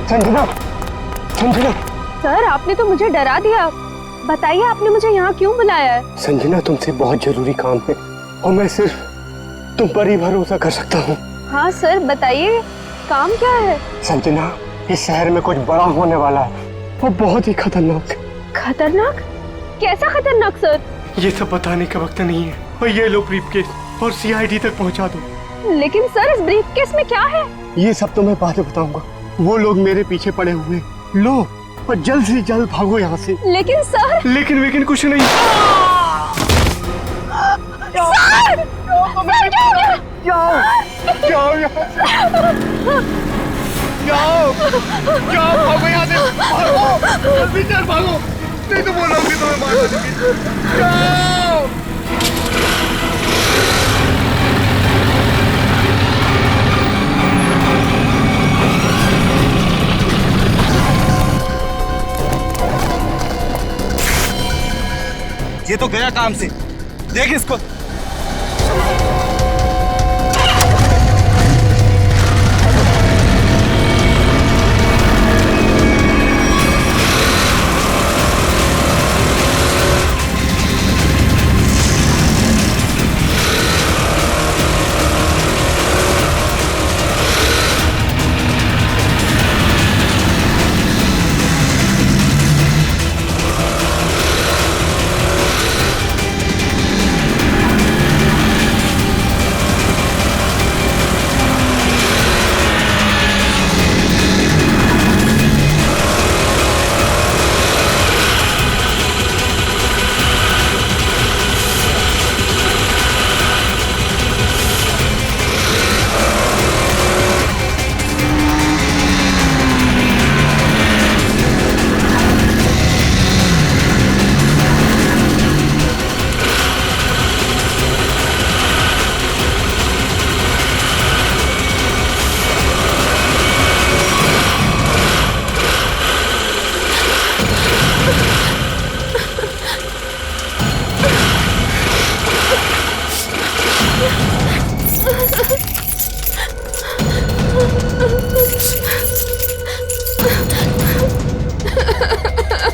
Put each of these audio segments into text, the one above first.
Sanjana, Sanjana. Sir आपने तो मुझे डरा दिया। बताइए आपने मुझे यहाँ क्यों बुलाया है? संजना तुमसे बहुत जरूरी काम है और मैं सिर्फ तुम पर ही भरोसा कर सकता हूँ। हाँ सर बताइए, काम क्या है? संजना, इस शहर में कुछ बड़ा होने वाला है, वो बहुत ही खतरनाक। खतरनाक? कैसा खतरनाक सर? ये सब बताने का वक्त नहीं है। और ये लो ब्रीफकेस और सीआईडी तक पहुंचा दो। लेकिन सर इस ब्रीफकेस में क्या है? ये सब तो मैं बाद में बताऊंगा। वो लोग मेरे पीछे पड़े हुए। लो और जल्द से जल्द भागो यहाँ से। लेकिन सर। लेकिन कुछ नहीं। सर! सर क्या हो गया? जाओ यहाँ से। जाओ भागो यहाँ से। भागो जल्दी चल भागो, नहीं तो वो लोग भी तुम्हें मार देंगे। जाओ। ये तो गया काम से, देख इसको।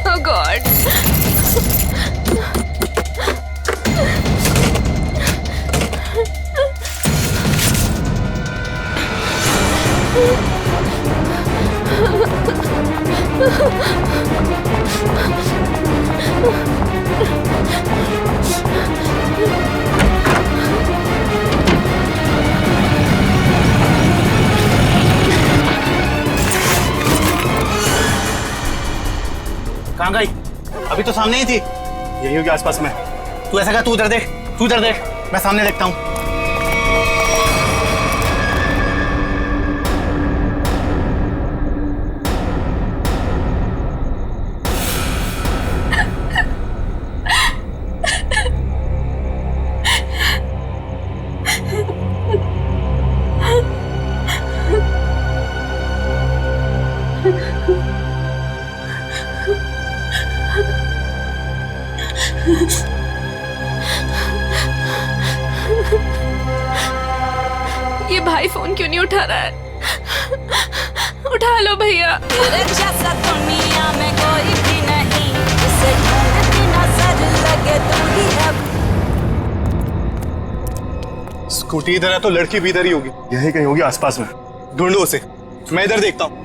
Oh God! कहाँ गई? अभी तो सामने ही थी। यही होगी आसपास में। तू ऐसा कर, तू उधर देख, तू उधर देख, मैं सामने देखता हूँ। ये भाई फोन क्यों नहीं उठा रहा है? उठा लो भैया। जैसा दुनिया में कोई भी नहीं, जिसे ढूंढती नजर लगे तू ही अब। स्कूटी इधर है तो लड़की भी इधर ही होगी। यही कहीं होगी आसपास में। ढूंढो उसे, मैं इधर देखता हूँ।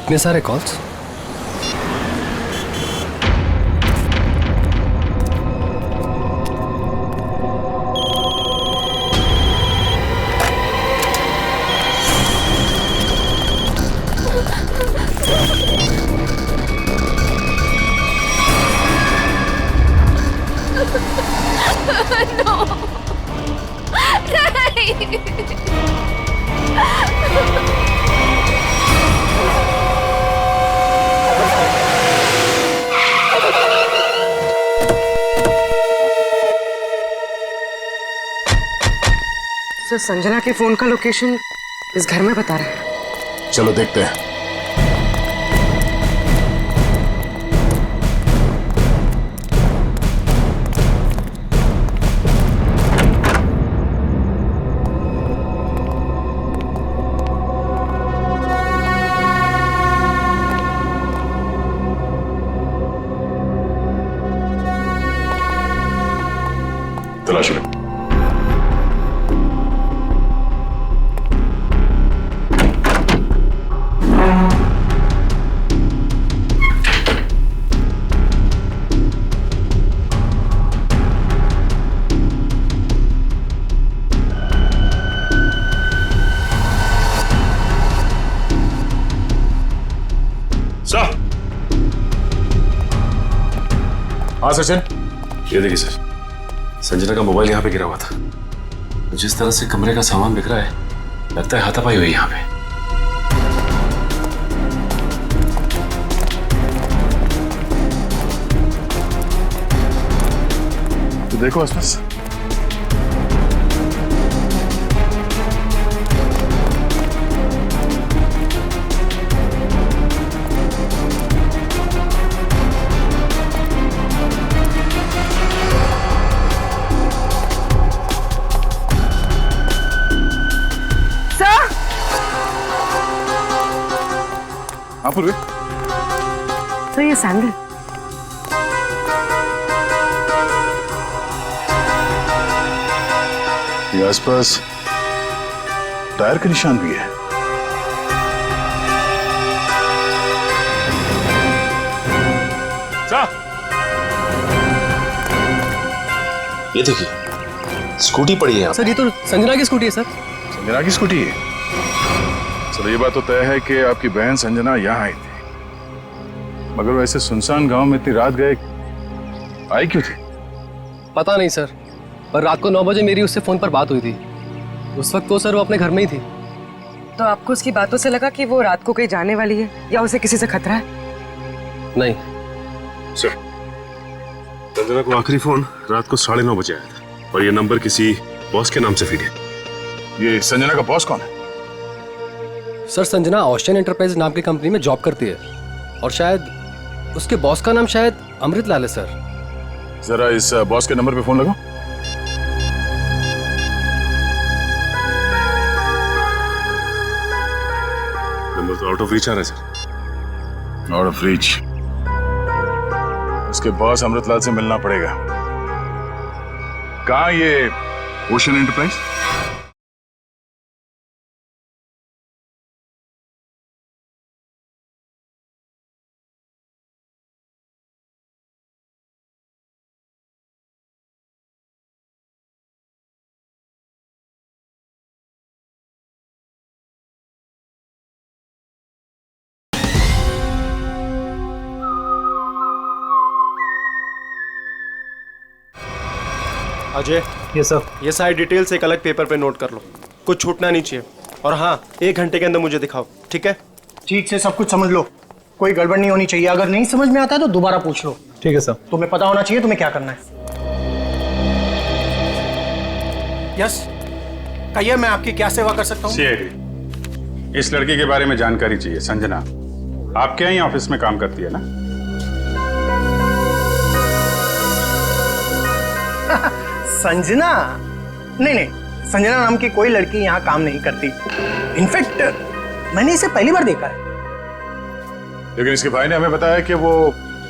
इतने सारे कॉल्स? सर, संजना के फोन का लोकेशन इस घर में बता रहा है। चलो देखते हैं। तलाश लो। हाँ सचिन, ये देखिए सर, संजना का मोबाइल यहाँ पे गिरा हुआ था। जिस तरह से कमरे का सामान बिखरा है, लगता है हाथापाई हुई यहाँ पे। तो देखो आसपास। हाँ पूर्वी। सर, ये सैंडल। ये आसपास टायर के निशान भी है। ये देखिए, स्कूटी पड़ी है यहाँ। सर, ये तो संजना की स्कूटी है सर। संजना की स्कूटी है? चलो ये बात तो तय है कि आपकी बहन संजना यहाँ आई थी, मगर वैसे सुनसान गांव में इतनी रात गए आई क्यों थी? पता नहीं सर, पर रात को 9 बजे मेरी उससे फोन पर बात हुई थी। उस वक्त तो सर वो अपने घर में ही थी। तो आपको उसकी बातों से लगा कि वो रात को कहीं जाने वाली है या उसे किसी से खतरा है? नहीं सर, संजना को आखिरी फोन रात को 9:30 बजे आया था और ये नंबर किसी बॉस के नाम से फीड है। ये संजना का बॉस कौन है? सर, संजना ओशियन एंटरप्राइज नाम की कंपनी में जॉब करती है और शायद उसके बॉस का नाम शायद अमृत लाल है सर। जरा इस बॉस के नंबर पे फोन लगाओ। नंबर तो आउट ऑफ रीच आ रहा है सर। Out of reach? उसके बॉस अमृतलाल से मिलना पड़ेगा। कहाँ ये ओशियन एंटरप्राइज? अजय, ये सर, ये सारी डिटेल्स एक अलग पेपर पे नोट कर लो, कुछ छूटना नहीं चाहिए। और हाँ, 1 घंटे के अंदर मुझे दिखाओ, ठीक है? ठीक से सब कुछ समझ लो, कोई गड़बड़ नहीं होनी चाहिए। अगर नहीं समझ में आता है तो दोबारा पूछ लो। ठीक है सर। तुम्हें पता होना चाहिए तुम्हें क्या करना है। यस, कहिए, मैं आपकी क्या सेवा कर सकता हूँ? सीआईडी, इस लड़की के बारे में जानकारी चाहिए। संजना आपके यहाँ ही ऑफिस में काम करती है ना? संजना? नहीं नहीं, संजना नाम की कोई लड़की यहाँ काम नहीं करती। इनफैक्ट मैंने इसे पहली बार देखा है। लेकिन इसके भाई ने हमें बताया कि वो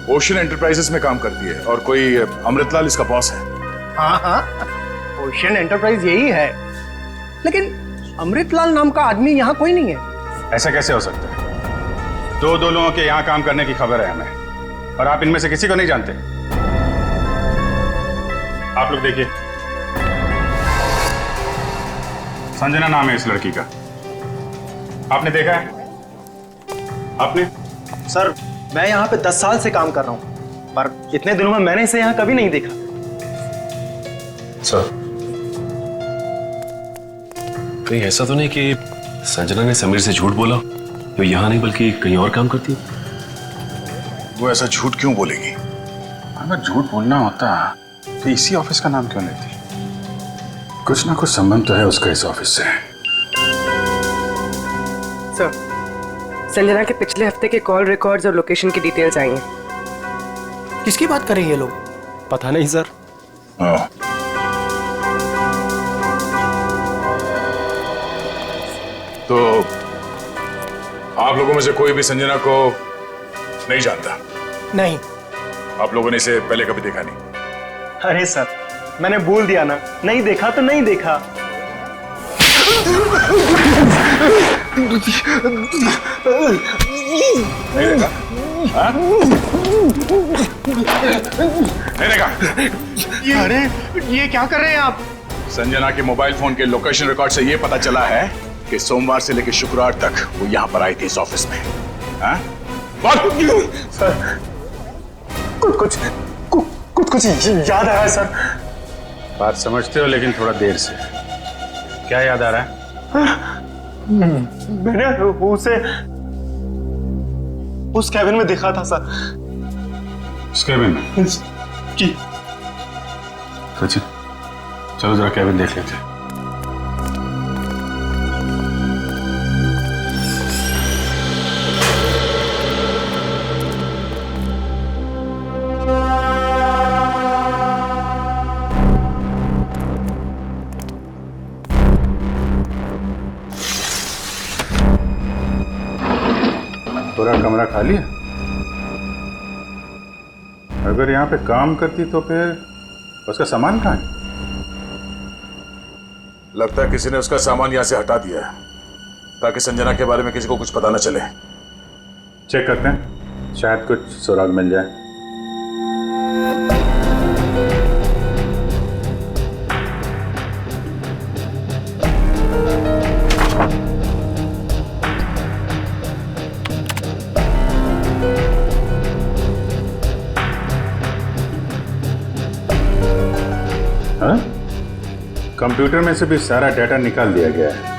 ओशियन एंटरप्राइजेस में काम करती है और कोई अमृतलाल इसका बॉस है। हाँ हाँ, ओशियन एंटरप्राइज यही है, लेकिन अमृतलाल नाम का आदमी यहाँ कोई नहीं है। ऐसा कैसे हो सकता है? दो लोगों के यहाँ काम करने की खबर है हमें, और आप इनमें से किसी को नहीं जानते। आप लोग देखिए, संजना नाम है इस लड़की का। आपने देखा है? आपने? सर मैं यहाँ पे 10 साल से काम कर रहा हूँ, पर इतने दिनों में मैंने इसे यहाँ कभी नहीं देखा। सर, कहीं ऐसा तो नहीं कि संजना ने समीर से झूठ बोला? वो यहाँ नहीं बल्कि कहीं और काम करती है। वो ऐसा झूठ क्यों बोलेगी? अगर झूठ बोलना होता तो इसी ऑफिस का नाम क्यों लेती? कुछ ना कुछ संबंध तो है उसका इस ऑफिस से। सर, संजना के पिछले हफ्ते के कॉल रिकॉर्ड्स और लोकेशन की डिटेल्स आई हैं। किसकी बात कर रहे हैं ये लोग? पता नहीं सर। हाँ। तो आप लोगों में से कोई भी संजना को नहीं जानता? नहीं। आप लोगों ने इसे पहले कभी देखा नहीं? अरे सर, मैंने बोल दिया ना, नहीं देखा तो नहीं देखा। नहीं देखा? हाँ? नहीं देखा? अरे ये क्या कर रहे हैं आप? संजना के मोबाइल फोन के लोकेशन रिकॉर्ड से यह पता चला है कि सोमवार से लेकर शुक्रवार तक वो यहाँ पर आई थी इस ऑफिस में। हाँ? सर कुछ याद आया सर। बात समझते हो लेकिन थोड़ा देर से। क्या याद आ रहा है? मैंने उसे उस कैबिन में देखा था सर। उस कैबिन में? जी। सचिन, चलो जरा कैबिन देख लेते हैं। पूरा कमरा खाली है? अगर यहाँ पे काम करती तो फिर उसका सामान कहाँ है? लगता है किसी ने उसका सामान यहाँ से हटा दिया है ताकि संजना के बारे में किसी को कुछ पता न चले। चेक करते हैं, शायद कुछ सुराग मिल जाए। हाँ? कंप्यूटर में से भी सारा डाटा निकाल दिया गया है।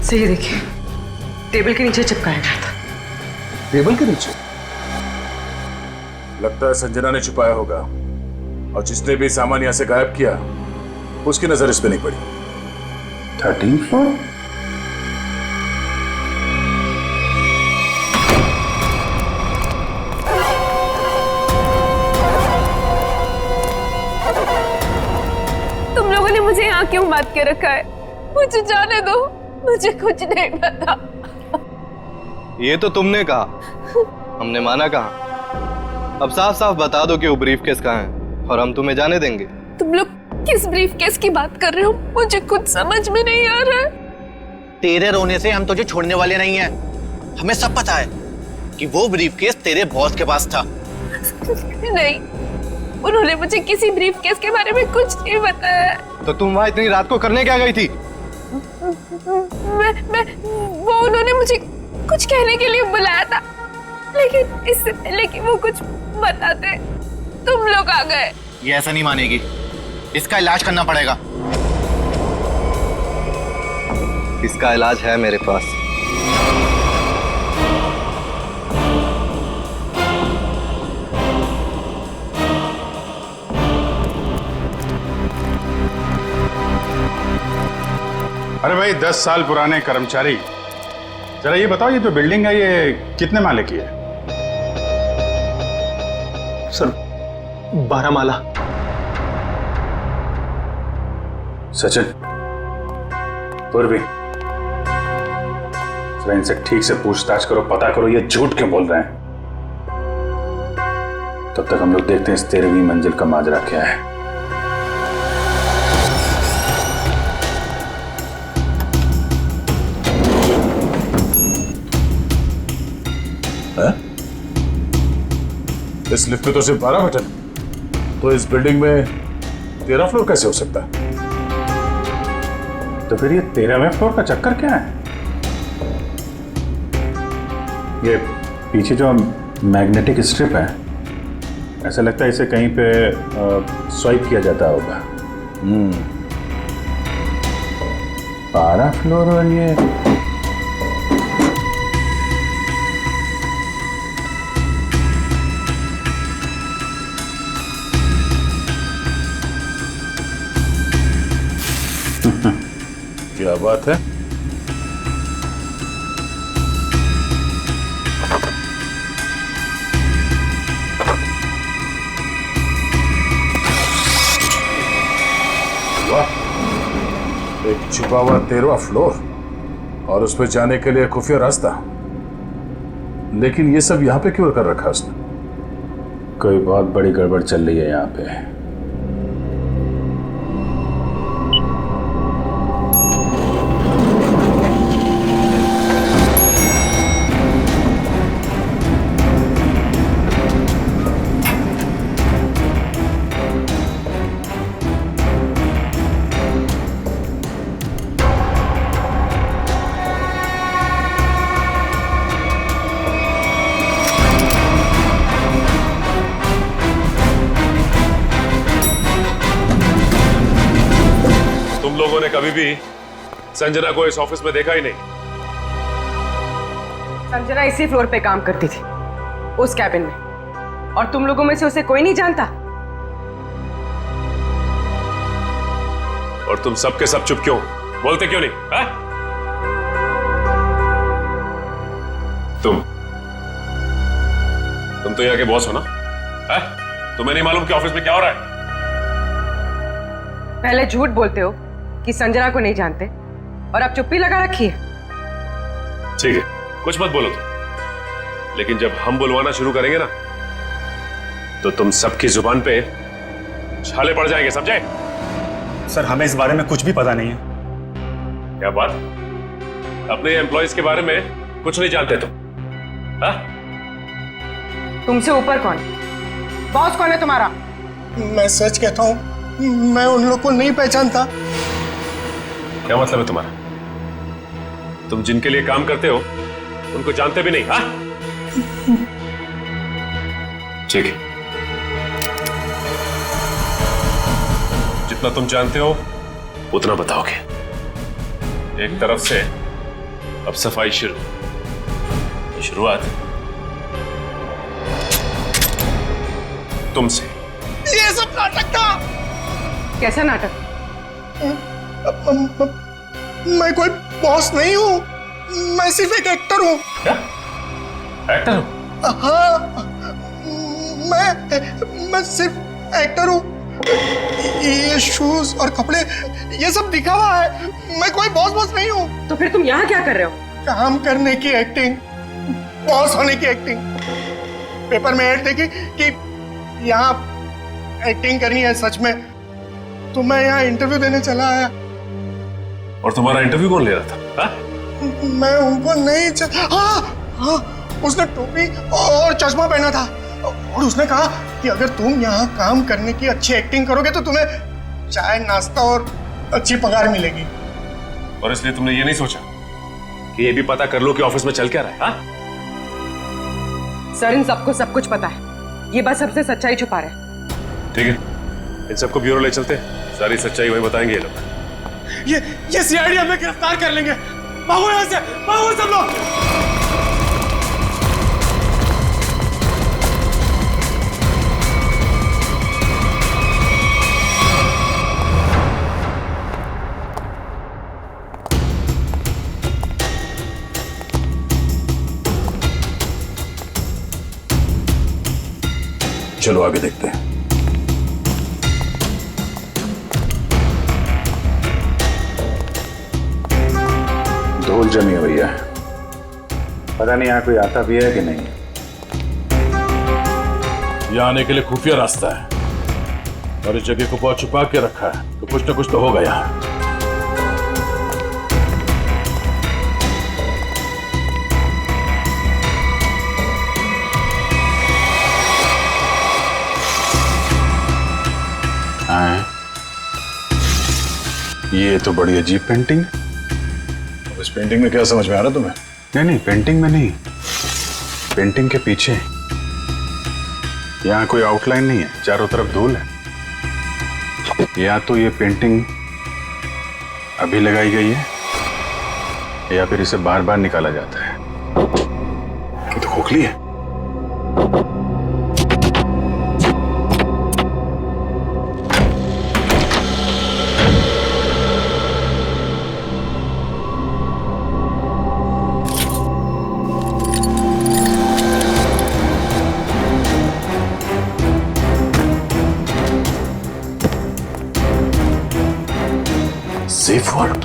सही देखिए, टेबल के नीचे चिपकाया गया था। टेबल के नीचे? लगता है संजना ने छुपाया होगा, और जिसने भी सामान यहां से गायब किया उसकी नजर इस पे नहीं पड़ी। 13th floor? तुम लोगों ने मुझे यहाँ क्यों बात के रखा है? मुझे जाने दो, मुझे कुछ नहीं पता। ये तो तुमने कहा, हमने माना कहा। अब साफ साफ बता दो कि वो ब्रीफकेस कहाँ है और हम तुम्हें जाने देंगे। तुम लोग किस ब्रीफकेस की बात कर रहे हो? मुझे कुछ समझ में नहीं आ रहा है। तेरे रोने से हम तुझे छोड़ने वाले नहीं हैं। हमें सब पता है कि वो ब्रीफकेस तेरे बॉस के पास था। नहीं, उन्होंने मुझे किसी ब्रीफकेस के बारे में कुछ नहीं बताया। तो तुम वहां इतनी रात को करने क्या गई थी? वो उन्होंने मुझे कुछ कहने के लिए बुलाया था, लेकिन इससे पहले कि वो कुछ बताते तुम लोग आ गए। ये ऐसा नहीं मानेगी, इसका इलाज करना पड़ेगा। इसका इलाज है मेरे पास। अरे भाई, 10 साल पुराने कर्मचारी, जरा ये बताओ, ये जो बिल्डिंग है ये कितने माले की है? सर 12 माला। सचिन, पूर्वी, सुबह इनसे ठीक से पूछताछ करो, पता करो ये झूठ क्यों बोल रहे हैं। तब तक हम लोग देखते हैं इस 13वीं मंजिल का माजरा क्या है। इस लिफ्ट में तो सिर्फ 12 बटन, तो इस बिल्डिंग में 13 फ्लोर कैसे हो सकता है? तो फिर ये 13वें फ्लोर का चक्कर क्या है? ये पीछे जो मैग्नेटिक स्ट्रिप है, ऐसा लगता है इसे कहीं पे स्वाइप किया जाता होगा। 12 फ्लोर और ये क्या बात है? वाह, एक छुपा हुआ 13वां फ्लोर और उस पर जाने के लिए खुफिया रास्ता। लेकिन ये सब यहाँ पे क्यों कर रखा उसने? कोई बहुत बड़ी गड़बड़ चल रही है यहाँ पे। लोगों ने कभी भी संजना को इस ऑफिस में देखा ही नहीं। संजना इसी फ्लोर पे काम करती थी, उस कैबिन में, और तुम लोगों में से उसे कोई नहीं जानता। और तुम सब के सब चुप क्यों? बोलते क्यों नहीं? हा? तुम तो यहाँ के बॉस हो ना? हा? तुम्हें नहीं मालूम कि ऑफिस में क्या हो रहा है? पहले झूठ बोलते हो कि संजना को नहीं जानते, और अब चुप्पी लगा रखी है। ठीक है, कुछ मत बोलो तुम, लेकिन जब हम बुलवाना शुरू करेंगे ना, तो तुम सबकी जुबान पे छाले पड़ जाएंगे, समझे? सर, हमें इस बारे में कुछ भी पता नहीं है। क्या बात? अपने एम्प्लॉइज के बारे में कुछ नहीं जानते तुम? हाँ? तुमसे ऊपर कौन? बॉस कौन है तुम्हारा? मैं सच कहता हूँ, मैं उन लोग को नहीं पहचानता। क्या मतलब है तुम्हारा? तुम जिनके लिए काम करते हो उनको जानते भी नहीं? हाँ? ठीक है, जितना तुम जानते हो उतना बताओगे। एक तरफ से अब सफाई शुरुआत तुमसे। ये सब नाटक था। कैसा नाटक? मैं कोई बॉस नहीं हूँ, मैं सिर्फ एक एक्टर हूँ। क्या? एक्टर हो? हाँ, मैं सिर्फ एक्टर हूँ। ये शूज और कपड़े ये सब दिखावा है, मैं कोई बॉस नहीं हूँ। तो फिर तुम यहाँ क्या कर रहे हो? काम करने की एक्टिंग, बॉस होने की एक्टिंग। पेपर में ऐड देखी कि यहाँ एक्टिंग करनी है सच में, तो मैं यहाँ इंटरव्यू देने चला आया। और तुम्हारा इंटरव्यू कौन ले रहा था? हा? मैं उनको नहीं हाँ, उसने टोपी और चश्मा पहना था, और उसने कहा कि अगर तुम यहाँ काम करने की अच्छी एक्टिंग करोगे तो तुम्हें चाय नाश्ता और अच्छी पगार मिलेगी। और इसलिए तुमने ये नहीं सोचा कि ये भी पता कर लो कि ऑफिस में चल क्या रहा है? हा? सर, इन सबको सब कुछ पता है, ये बस सबसे सच्चाई छुपा रहे। ठीक है, इन सबको ब्यूरो ले चलते, सारी सच्चाई वही बताएंगे ये लोग। ये सीआईडी हमें गिरफ्तार कर लेंगे। भागो यहाँ से, भागो सब लोग। चलो आगे देखते हैं। धूल जमी हुई है, पता नहीं यहाँ कोई आता भी है कि नहीं। यहाँ आने के लिए खुफिया रास्ता है और इस जगह को बहुत छुपा के रखा है, तो कुछ ना कुछ तो होगा यहाँ। ये तो बड़ी अजीब पेंटिंग है। इस पेंटिंग में क्या समझ में आ रहा तुम्हें? नहीं, पेंटिंग में नहीं, पेंटिंग के पीछे। यहाँ कोई आउटलाइन नहीं है, चारों तरफ धूल है। या तो ये पेंटिंग अभी लगाई गई है या फिर इसे बार बार निकाला जाता है। ये तो खोखली है। Safe word.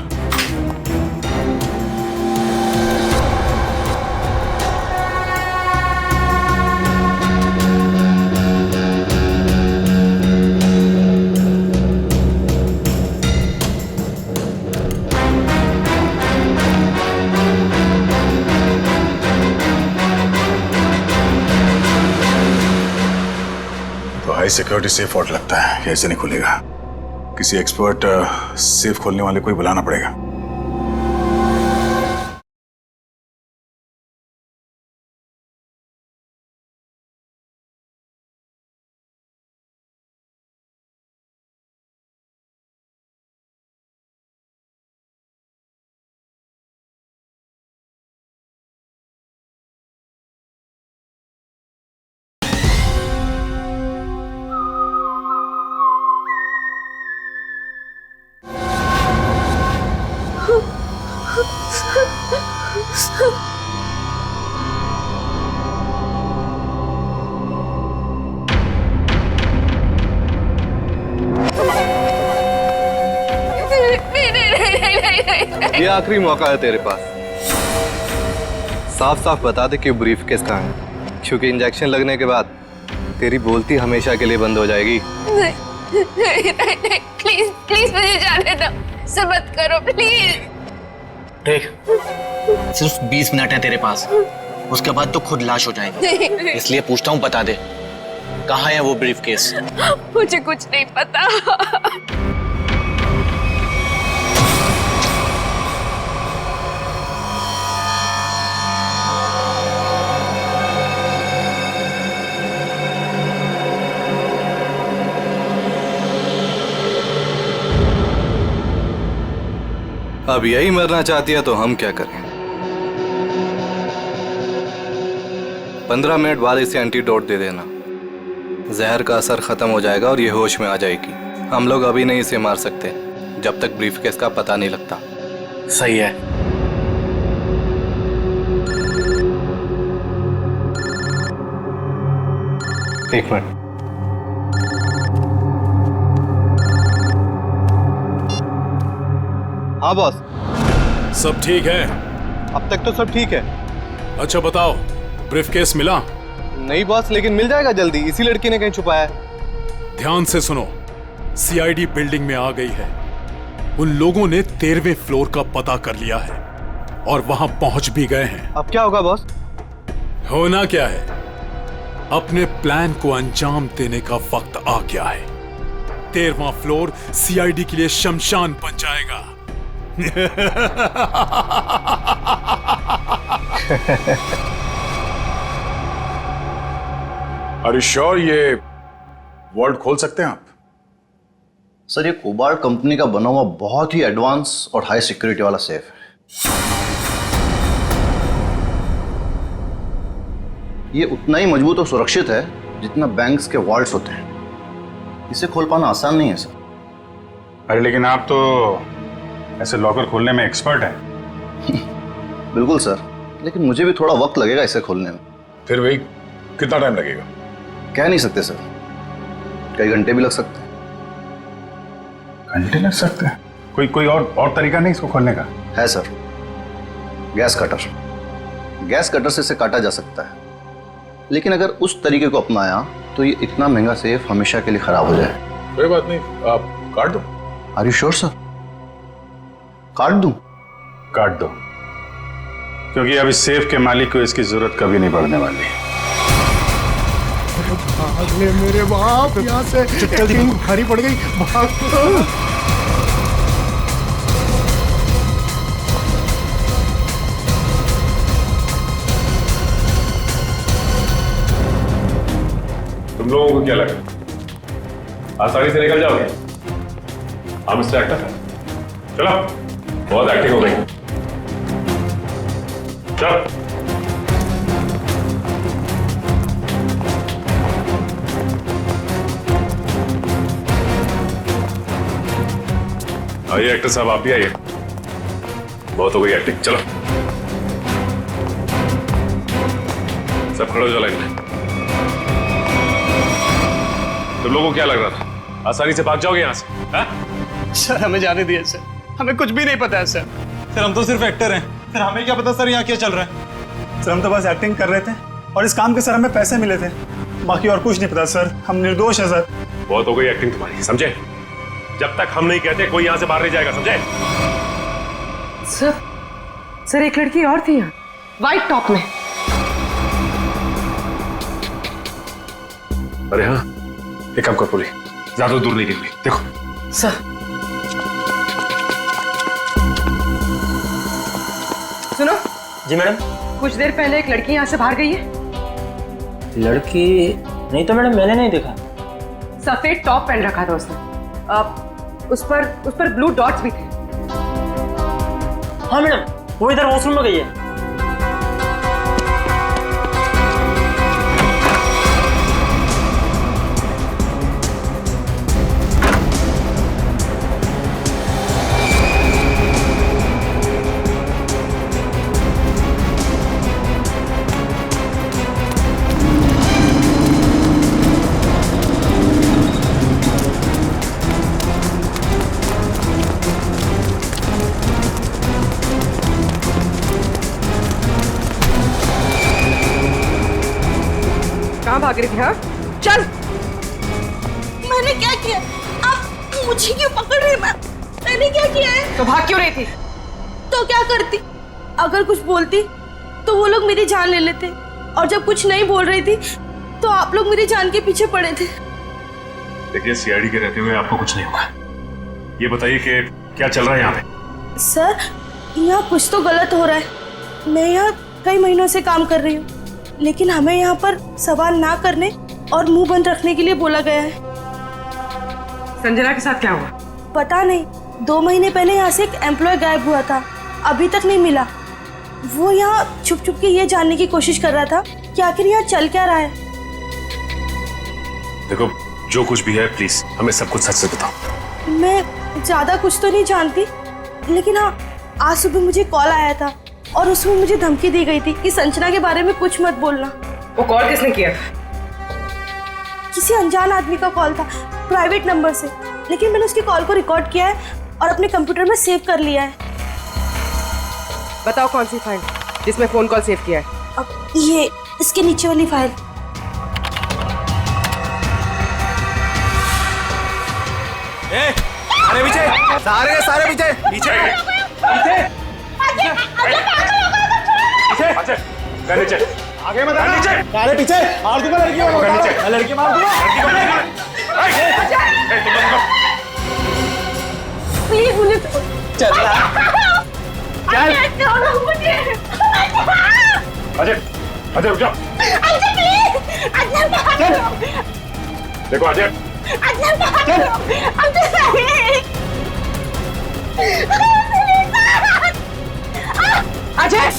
तो हाई सिक्योरिटी सेफ वर्ड लगता है, ऐसे नहीं खुलेगा। किसी एक्सपर्ट सेफ खोलने वाले को ही बुलाना पड़ेगा। ये आखिरी मौका है तेरे पास। साफ साफ बता दे कि ब्रीफ केस कहाँ है, क्योंकि इंजेक्शन लगने के बाद तेरी बोलती हमेशा के लिए बंद हो जाएगी। नहीं, प्लीज प्लीज मुझे जाने दो, सब मत करो प्लीज। देख, सिर्फ 20 मिनट है तेरे पास, उसके बाद तो खुद लाश हो जाएगी। इसलिए पूछता हूँ, बता दे कहाँ है वो ब्रीफ केस? मुझे कुछ नहीं पता। अब यही मरना चाहती है तो हम क्या करें? 15 मिनट बाद इसे एंटीडोट दे देना, जहर का असर खत्म हो जाएगा और ये होश में आ जाएगी। हम लोग अभी नहीं इसे मार सकते जब तक ब्रीफकेस का पता नहीं लगता। सही है। एक मिनट। हाँ बॉस, सब ठीक है? अब तक तो सब ठीक है। अच्छा बताओ, ब्रीफकेस मिला? नहीं बॉस, लेकिन मिल जाएगा जल्दी, इसी लड़की ने कहीं छुपाया है। ध्यान से सुनो, सीआईडी बिल्डिंग में आ गई है। उन लोगों ने 13वें फ्लोर का पता कर लिया है और वहां पहुंच भी गए हैं। अब क्या होगा बॉस? होना क्या है, अपने प्लान को अंजाम देने का वक्त आ गया है। 13वां फ्लोर सीआईडी के लिए शमशान बन जाएगा। Are you sure ये वर्ल्ड खोल सकते हैं आप? सर, ये कोबाल्ट कंपनी का बना हुआ बहुत ही एडवांस और हाई सिक्योरिटी वाला सेफ है। ये उतना ही मजबूत और सुरक्षित है जितना बैंक्स के वॉल्ट्स होते हैं। इसे खोल पाना आसान नहीं है सर। अरे लेकिन आप तो ऐसे लॉकर खोलने में एक्सपर्ट हैं। बिल्कुल सर, लेकिन मुझे भी थोड़ा वक्त लगेगा इसे खोलने में। फिर वही कितना टाइम लगेगा? कह नहीं सकते सर, कई घंटे भी लग सकते हैं। घंटे लग सकते हैं? कोई और तरीका नहीं इसको खोलने का? है sir, gas cutter. Gas cutter से इसे काटा जा सकता है, लेकिन अगर उस तरीके को अपनाया तो ये इतना महंगा सेफ हमेशा के लिए खराब हो जाए। कोई बात नहीं, आप काट दो। Are you sure sir? काट दूं? काट दो, क्योंकि अब इस सेफ के मालिक को इसकी जरूरत कभी नहीं पड़ने वाली। भाग ले मेरे बाप यहाँ से, जल्दी भारी पड़ गई, भाग। तुम लोगों को क्या लगा आसानी से निकल जाओगे? हाँ मिस्टर एक्टर, चलो, बहुत एक्टिंग हो गई, चलो। आइए एक्टर साहब, आप भी आइए, बहुत हो गई एक्टिंग, चलो। सब खड़े हो जाओ लाइन में। तुम लोगों को क्या लग रहा था आसानी से भाग जाओगे यहाँ से? हाँ? सर हमें जाने दिए सर, हमें कुछ भी नहीं पता है सर। सर हम तो सिर्फ एक्टर हैं, सर हमें क्या पता सर यहाँ क्या चल रहा है। सर हम तो बस एक्टिंग कर रहे थे और इस काम के सर हमें पैसे मिले थे, बाकी और कुछ नहीं पता सर, हम निर्दोष हैं सर। बहुत हो गई एक्टिंग तुम्हारी, समझे? जब तक हम नहीं कहते कोई यहाँ से बाहर नहीं जाएगा, समझे? सर एक लड़की और थी यहाँ, व्हाइट टॉप में। अरे हाँ, एक काम कर बोली, ज्यादा दूर नहीं निकली, देखो। सर सुनो। जी मैडम। कुछ देर पहले एक लड़की यहाँ से बाहर गई है। लड़की नहीं तो मैडम, मैंने नहीं देखा। सफेद टॉप पहन रखा था उसने, उस पर ब्लू डॉट्स भी थे। हाँ मैडम, वो इधर वॉशरूम में गई है। भाग रही थी? हाँ चल। मैंने क्या किया? आप मुझे क्यों पकड़ रहे? मैंने क्या किया है? तो भाग क्यों रही थी? तो क्या करती? अगर कुछ बोलती तो वो लोग मेरी जान ले लेते, और जब कुछ नहीं बोल रही थी तो आप लोग मेरी जान के पीछे पड़े थे। देखिए सीआईडी के रहते हुए आपको कुछ नहीं हुआ। ये बताइए कि क्या चल रहा है यहाँ पे? सर यहाँ कुछ तो गलत हो रहा है। मैं यहाँ कई महीनों से काम कर रही हूँ, लेकिन हमें यहाँ पर सवाल ना करने और मुंह बंद रखने के लिए बोला गया है। संजना के साथ क्या हुआ? पता नहीं, 2 महीने पहले यहाँ से एक एम्प्लॉय गायब हुआ था, अभी तक नहीं मिला। वो यहाँ छुप छुप के ये जानने की कोशिश कर रहा था कि आखिर यहाँ चल क्या रहा है। देखो जो कुछ भी है प्लीज हमें सब कुछ सच से बताओ। मैं ज्यादा कुछ तो नहीं जानती, लेकिन हाँ आज सुबह मुझे कॉल आया था और उसमें मुझे धमकी दी गई थी कि संजना के बारे में कुछ मत बोलना। वो कॉल किसने किया? किसी अनजान आदमी का कॉल था, प्राइवेट नंबर से, लेकिन मैंने उसकी कॉल को रिकॉर्ड किया है और अपने कंप्यूटर में सेव कर लिया है। बताओ कौन सी फाइल जिसमें फोन कॉल सेव किया है? अब ये इसके नीचे वाली फाइल। सारे पीछे, सारे पीछे, पीछे, पीछे, नीचे, आगे मत आना, नीचे, सारे पीछे, मार दूंगा लड़कियों को, मैं लड़की मार दूंगा। प्लीज मुझे चल अजय, अजय रुक जाओ। अजय प्लीज, अजय देखो अजय, अजय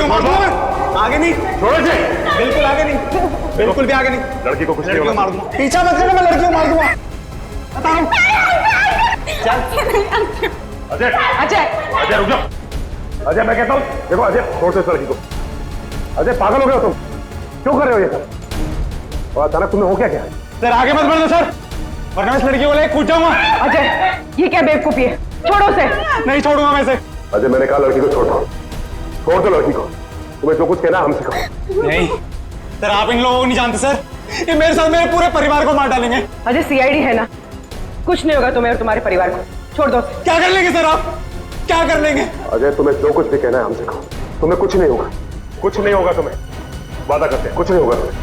मार दूंगा मैं। आगे नहीं, छोड़ो इसे। बिल्कुल आगे नहीं, बिल्कुल भी आगे नहीं। लड़की को कुछ नहीं लड़की को होगा। मार दूंगा। पीछा मत करना, मैं लड़की को मार दूंगा। बता रहा हूँ। चल। अजय अजय अजय रुक जाओ। अजय मैं कहता हूँ, देखो अजय छोड़ दो इस लड़की को। अजय पागल हो गए हो तुम, क्यों कर रहे हो ये सब? और अचानक तुम्हें हो क्या है? सर आगे मत बढ़ो सर, वरना मैं इस लड़की को लेकर कूद जाऊंगा। अजय, ये क्या बेवकूफी है? छोड़ो उसे। नहीं छोड़ूंगा मैं इसे। अजय मैंने कहा लड़की को छोड़ दो, छोड़ दो लड़की को। तुम्हें जो कुछ कहना हमसे कहो। नहीं सर, आप इन लोगों को नहीं जानते सर, ये मेरे साथ मेरे पूरे परिवार को मार डालेंगे। अजय सीआईडी है ना, कुछ नहीं होगा तुम्हें और तुम्हारे परिवार को। छोड़ दो। क्या कर लेंगे सर आप, क्या कर लेंगे? अजय तुम्हें जो कुछ भी कहना है हमसे कहो, तुम्हें कुछ नहीं होगा, कुछ नहीं होगा तुम्हें, वादा करते हैं कुछ नहीं होगा तुम्हें,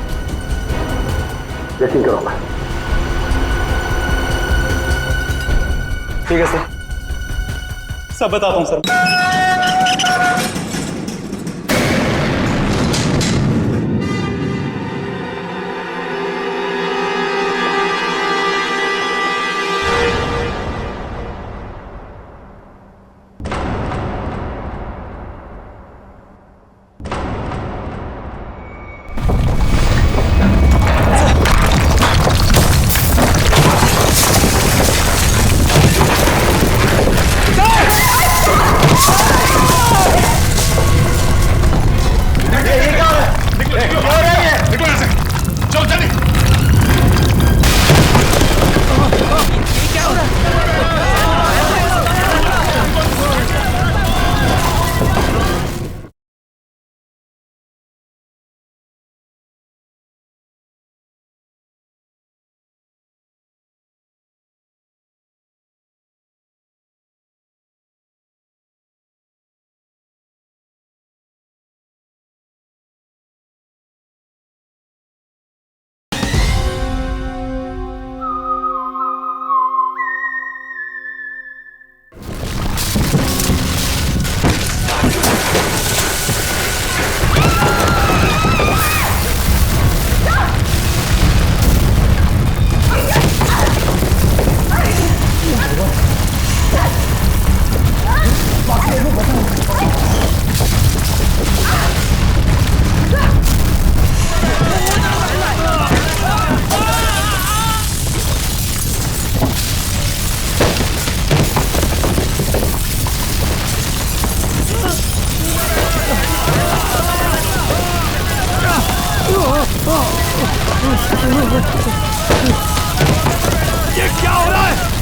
यकीन करो। मैं ठीक है सर, सब बताता हूँ सर। ये क्या हो रहा है?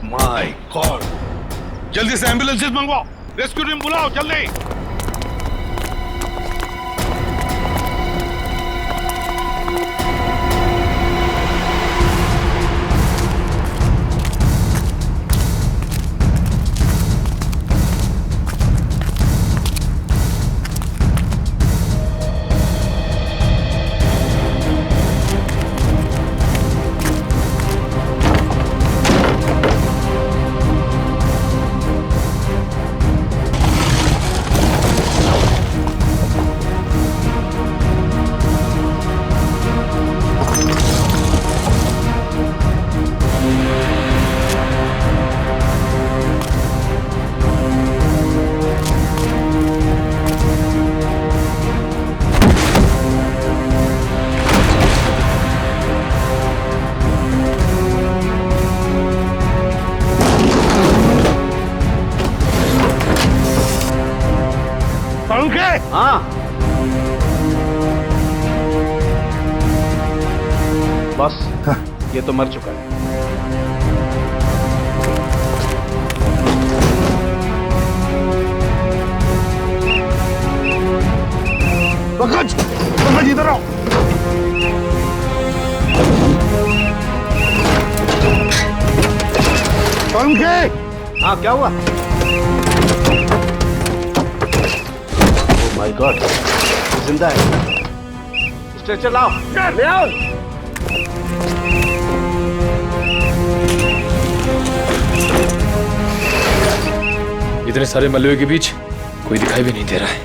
माय गॉड, जल्दी से एम्बुलेंसेस मंगवाओ, रेस्क्यू टीम बुलाओ जल्दी। हाँ बस ये तो मर चुका है। पंकज इधर आओ। पंकज, हाँ क्या हुआ? ओह माय गॉड, जिंदा है। स्ट्रेचर लाओ, ले आओ। इतने सारे मलबे के बीच कोई दिखाई भी नहीं दे रहा है।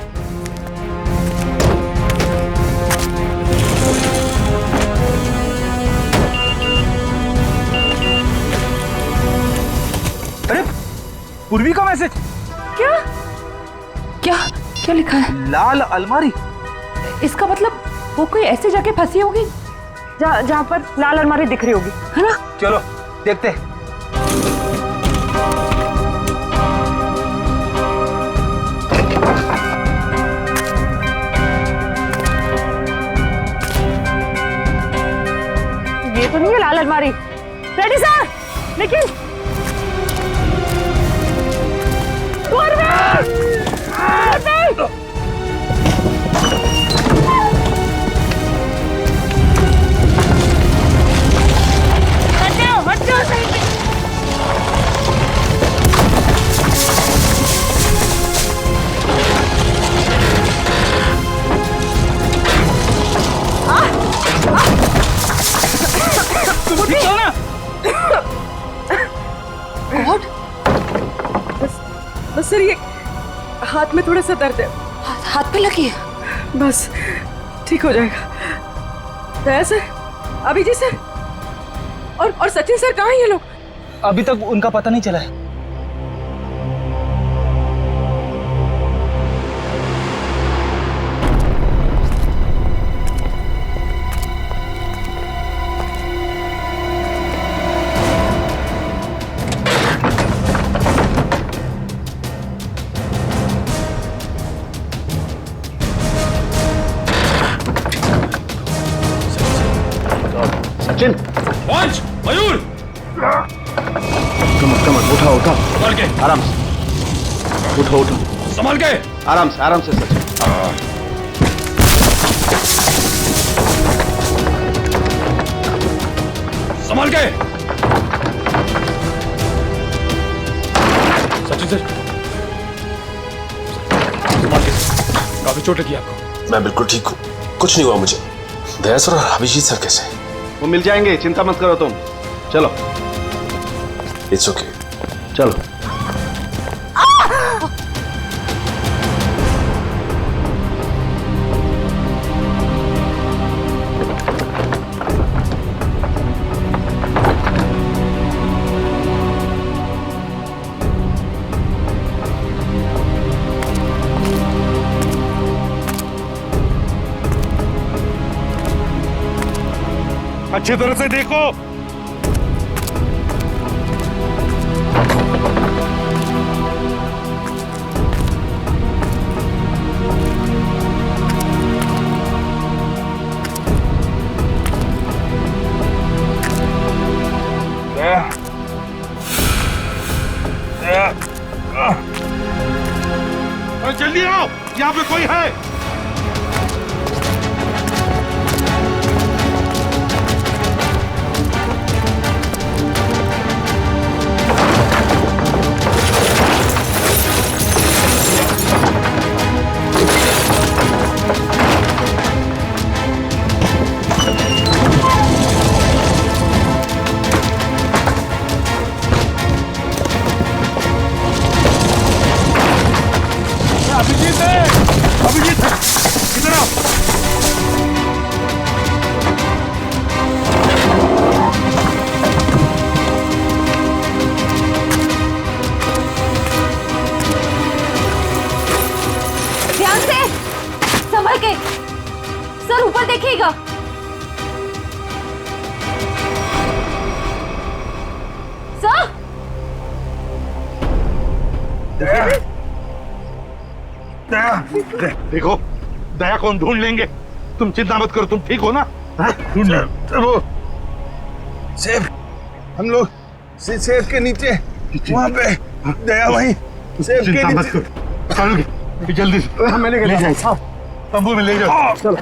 अरे पूर्वी का मैसेज। क्या क्या क्या लिखा है? लाल अलमारी। इसका मतलब वो कोई ऐसी जगह फंसी होगी जहाँ पर लाल अलमारी दिख रही होगी, है ना? चलो देखते हैं। ये तो नहीं है लाल अलमारी। रेडी सर, लेकिन गॉड, बस सर ये हाथ में थोड़ा सा दर्द है। हाथ पे लगी है? बस ठीक हो जाएगा। दया सर, अभिजीत सर और सचिन सर कहाँ हैं ये लोग? अभी तक उनका पता नहीं चला है। सचिन, पंच, मयूर, कम उठा संभाल के, आराम से उठो संभाल के, आराम से सचिन। संभाल के। सचिन सर, संभाल के, काफी चोट लगी आपको। मैं बिल्कुल ठीक हूँ, कुछ नहीं हुआ मुझे। दया सर और अभिजीत सर कैसे? वो मिल जाएंगे, चिंता मत करो तुम। चलो। It's okay. चलो। अच्छी तरह से देखो। जल्दी आओ, यहाँ पे कोई है। अभिजीत इधर आओ। ध्यान से, संभल के। सर ऊपर देखिएगा। सर देखो, दया को हम ढूंढ लेंगे, तुम चिंता मत करो। तुम ठीक हो ना? ढूंढ लेंगे। सेफ, हम लोग सेफ के नीचे वहाँ पे दया भाई सेफ के नीचे। चलो जल्दी से मैंने ले जाओ, तंबू में ले जाओ। चलो।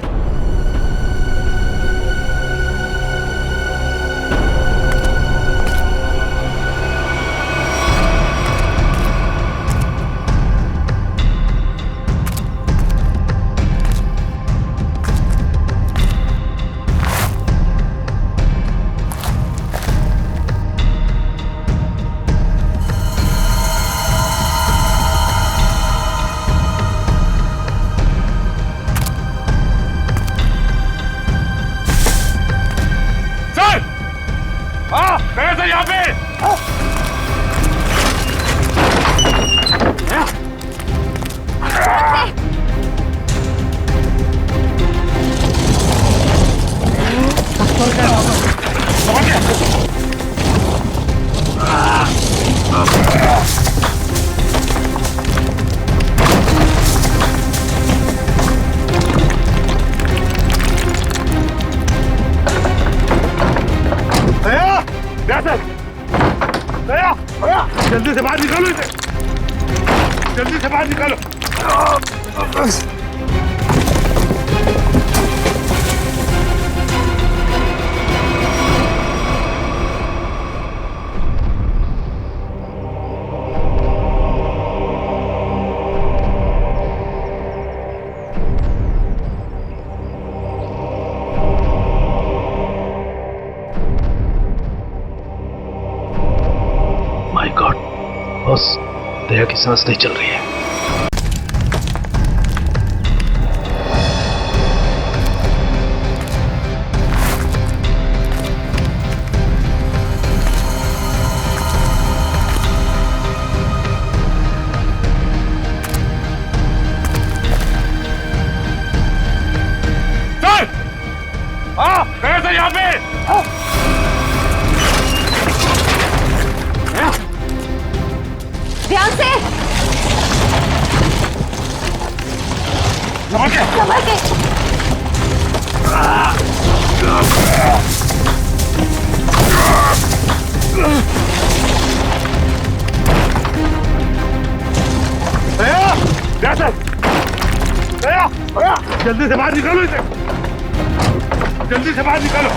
यहाँ पे जल्दी से बाहर निकालो इसे, जल्दी से बाहर निकालो। माय गॉड बॉस, दया की सांस नहीं चल रही है। सर यहाँ पे ध्यान से संभल के जल्दी से बाहर निकालो इसे, जल्दी से बाहर निकालो।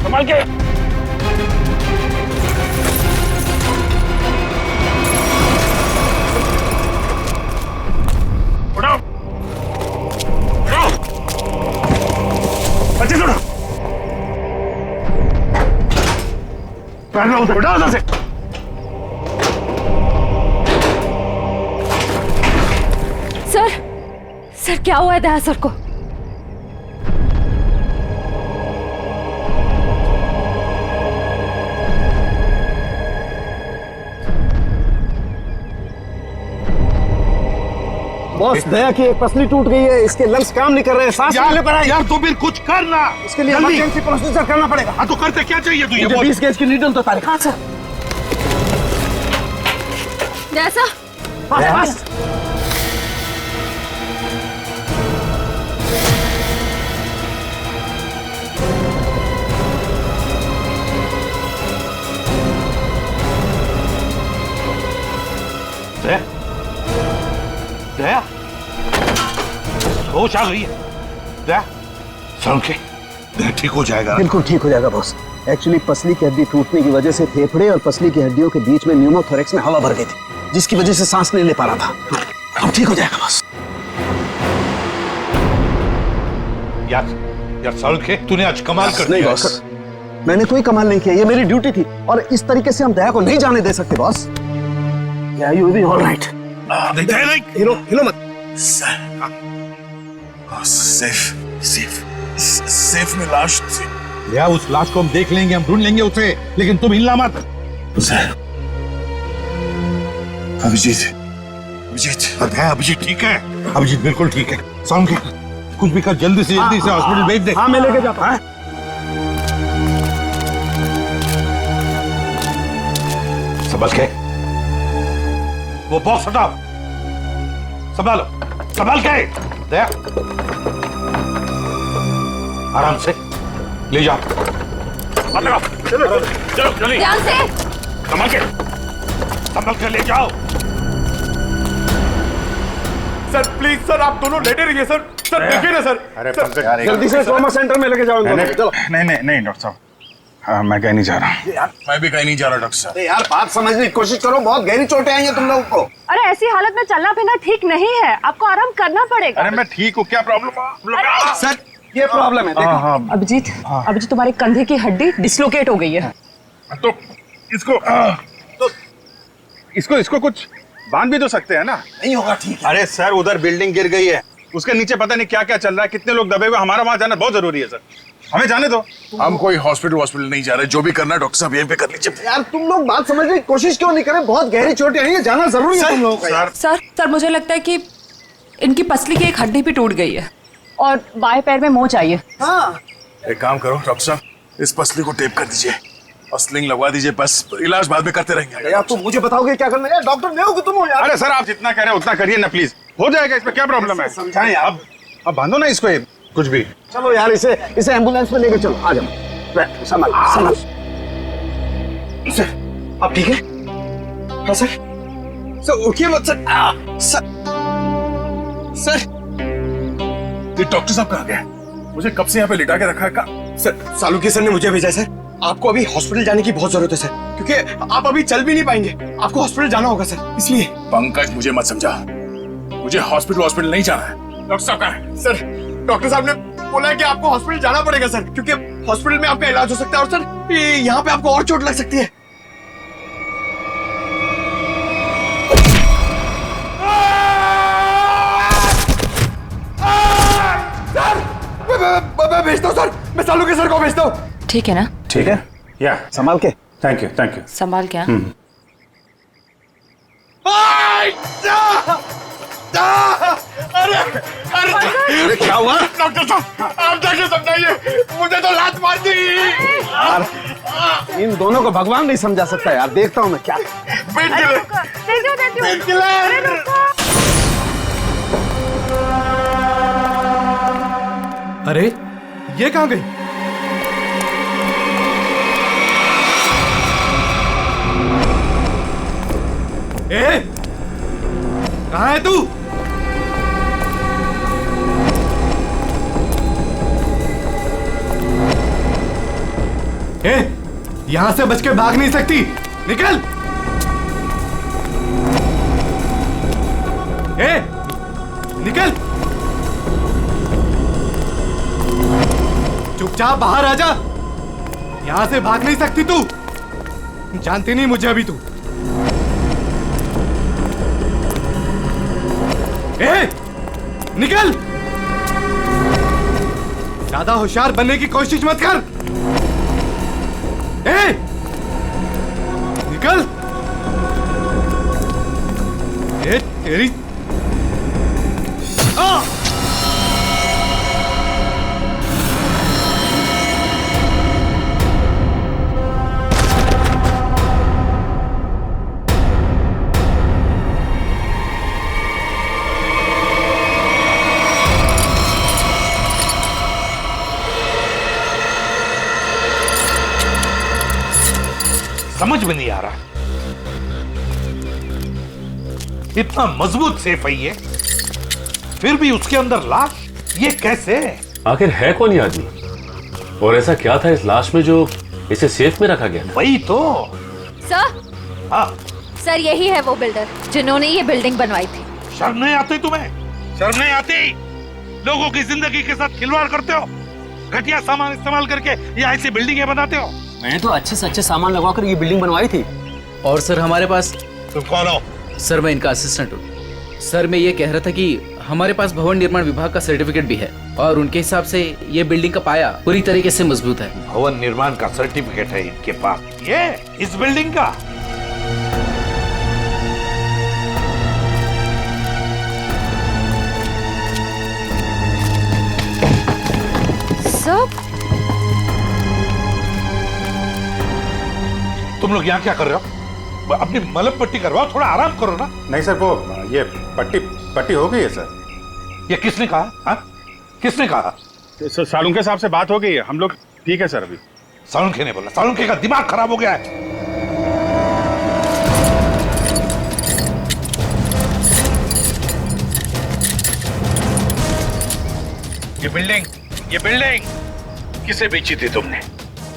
संभाल के उठाओ, उठाओ, अच्छे से उठाओ, उठाओ उधर से। सर क्या हुआ है दया सर को? बॉस, दया की एक पसली टूट गई है, इसके लंग्स काम नहीं कर रहे हैं, सांस लेने पर है। यार तो फिर कुछ करना, इसके लिए इमरजेंसी प्रोसीजर करना पड़ेगा। हाँ तो करते क्या चाहिए तुझे? 20 गेज की नीडल तो तारीख। हाँ सर। दया सर, बस दया होश आ गई है। दया सर के दया ठीक हो जाएगा। बिल्कुल ठीक हो जाएगा बॉस। एक्चुअली पसली की हड्डी टूटने की वजह से फेफड़े और पसली की हड्डियों के बीच में न्यूमोथोरेक्स में हवा भर गई थी, जिसकी वजह से सांस नहीं ले पा रहा था। अब ठीक हो जाएगा बॉस। यार सर के तूने आज कमाल कर दिया। नहीं बॉस, मैंने कोई कमाल नहीं किया, ये मेरी ड्यूटी थी और इस तरीके से हम दया को नहीं जाने दे सकते बॉस। या यू विल बी ऑलराइट। हिलो मत। सेफ में लाश थी। या उस लाश को हम देख लेंगे, हम ढूंढ लेंगे उसे, लेकिन तुम हिलना मत। अभिजीत ठीक है, अभिजीत बिल्कुल ठीक है। सॉन्ग के कुछ भी कर, जल्दी से हॉस्पिटल भेज दे। हाँ मैं लेके जाता हूँ। संभल के वो बॉक्स हटाओ, संभालो। संभाल के दया, आराम से ले जाओ। हाथ लगाओ, चलो चलो जल्दी, ध्यान से। संभाल के ले जाओ। सर प्लीज सर, आप दोनों लेटे रहिए सर। सर देखिए ना सर। अरे सर, जल्दी से ट्रॉमा सेंटर में लेके जाओ इनको। चलो। नहीं डॉक्टर साहब, हाँ, मैं कहीं नहीं जा रहा। मैं भी कहीं नहीं जा रहा डॉक्टर साहब। यार बात समझने की कोशिश करो, बहुत गहरी चोटें आई हैं तुम लोगों को। अरे ऐसी हालत में चलना फिरना ठीक नहीं है, आपको आराम करना पड़ेगा। अरे मैं ठीक हूँ, क्या प्रॉब्लम? सर ये प्रॉब्लम है, देखो। अभिजीत, अभिजीत तुम्हारे कंधे की हड्डी डिसलोकेट हो गई है। तो इसको कुछ बांध भी तो सकते हैं ना? नहीं होगा ठीक है। अरे सर, उधर बिल्डिंग गिर गई है, उसके नीचे पता नहीं क्या क्या चल रहा है, कितने लोग दबे हुए, हमारा वहां जाना बहुत जरूरी है सर। हमें जाने दो। हम कोई हॉस्पिटल नहीं जा रहे, जो भी करना है डॉक्टर साहब यहीं पे कर लीजिए। यार तुम लोग बात समझने की कोशिश क्यों नहीं करें? बहुत गहरी चोटें आई हैं, जाना जरूरी है तुम लोगों का। सर मुझे लगता है कि इनकी पसली की एक हड्डी भी टूट गई है और बाएं पैर में मोच आई है। हाँ। एक काम करो डॉक्टर साहब, इस पसली को टेप कर दीजिए और स्लिंग लगवा दीजिए, बस इलाज बाद में करते रहेंगे। यार तुम मुझे बताओगे क्या करना है? यार डॉक्टर नहीं हो कि तुम हो यार। अरे सर, आप जितना कह रहे हैं उतना करिए ना प्लीज, हो जाएगा। इसमें क्या प्रॉब्लम है? समझाएं यार। अब बांधो ना इसको, कुछ भी। चलो यार इसे एम्बुलेंस में लेकर चलो। आ जाओ, संभाल। सर आप ठीक है? हाँ सर। सर उठिए मत सर। सर ये डॉक्टर साहब कहाँ गए? मुझे कब से यहाँ पे लिटा के रखा है का? सर सालुकी सर ने मुझे भेजा है सर। आपको अभी हॉस्पिटल जाने की बहुत जरूरत है सर, क्योंकि आप अभी चल भी नहीं पाएंगे, आपको हॉस्पिटल जाना होगा सर, इसलिए। पंकज मुझे मत समझा, मुझे हॉस्पिटल नहीं जाना है। डॉक्टर साहब कहाँ है? सर डॉक्टर साहब ने बोला है कि आपको हॉस्पिटल जाना पड़ेगा सर, क्योंकि हॉस्पिटल में आपका इलाज हो सकता है और सर यहाँ पे आपको और चोट लग सकती है। मैं भेजता हूँ सर, मैं सालुकी सर को भेजता हूँ। ठीक है ना? ठीक है, या संभाल के। Thank you. संभाल क्या? अरे क्या हुआ? डॉक्टर साहब आप जाके समझाइए, मुझे तो लात मार दी। इन दोनों को भगवान नहीं समझा सकता यार, देखता हूँ मैं क्या। अरे ये कहाँ गई? कहाँ है तू? यहां से बच के भाग नहीं सकती, निकल। निकल, चुपचाप बाहर आ जा, यहां से भाग नहीं सकती तू, जानती नहीं मुझे अभी तू। निकल, ज्यादा होशियार बनने की कोशिश मत कर। निकल। तेरी समझ में नहीं आ रहा, इतना मजबूत सेफ है ये, फिर भी उसके अंदर लाश, ये कैसे? आखिर है कौन ये आदमी और ऐसा क्या था इस लाश में जो इसे सेफ में रखा गया? वही तो। सर, हाँ सर यही है वो बिल्डर जिन्होंने ये बिल्डिंग बनवाई थी। शर्म नहीं आती तुम्हें? शर्म नहीं आती? लोगों की जिंदगी के साथ खिलवाड़ करते हो, घटिया सामान इस्तेमाल करके ये ऐसी बिल्डिंगें बनाते हो। मैंने तो अच्छे से अच्छे सामान लगवाकर ये बिल्डिंग बनवाई थी। और सर हमारे पास। तुम कौन हो? सर मैं इनका असिस्टेंट हूँ। सर मैं ये कह रहा था कि हमारे पास भवन निर्माण विभाग का सर्टिफिकेट भी है और उनके हिसाब से ये बिल्डिंग का पाया पूरी तरीके से मजबूत है। भवन निर्माण का सर्टिफिकेट है इनके पास? ये इस बिल्डिंग का? सर तुम लोग यहाँ क्या कर रहे हो? अपनी मलम पट्टी करवाओ, थोड़ा आराम करो ना। नहीं सर, वो ये पट्टी हो गई है सर। ये किसने कहा? हाँ? किसने कहा? सर सालुंखे साहब से बात हो गई है, हम लोग ठीक है सर अभी। सालुंखे ने बोला? सालुंखे का दिमाग खराब हो गया है। ये बिल्डिंग किसे बेची थी तुमने?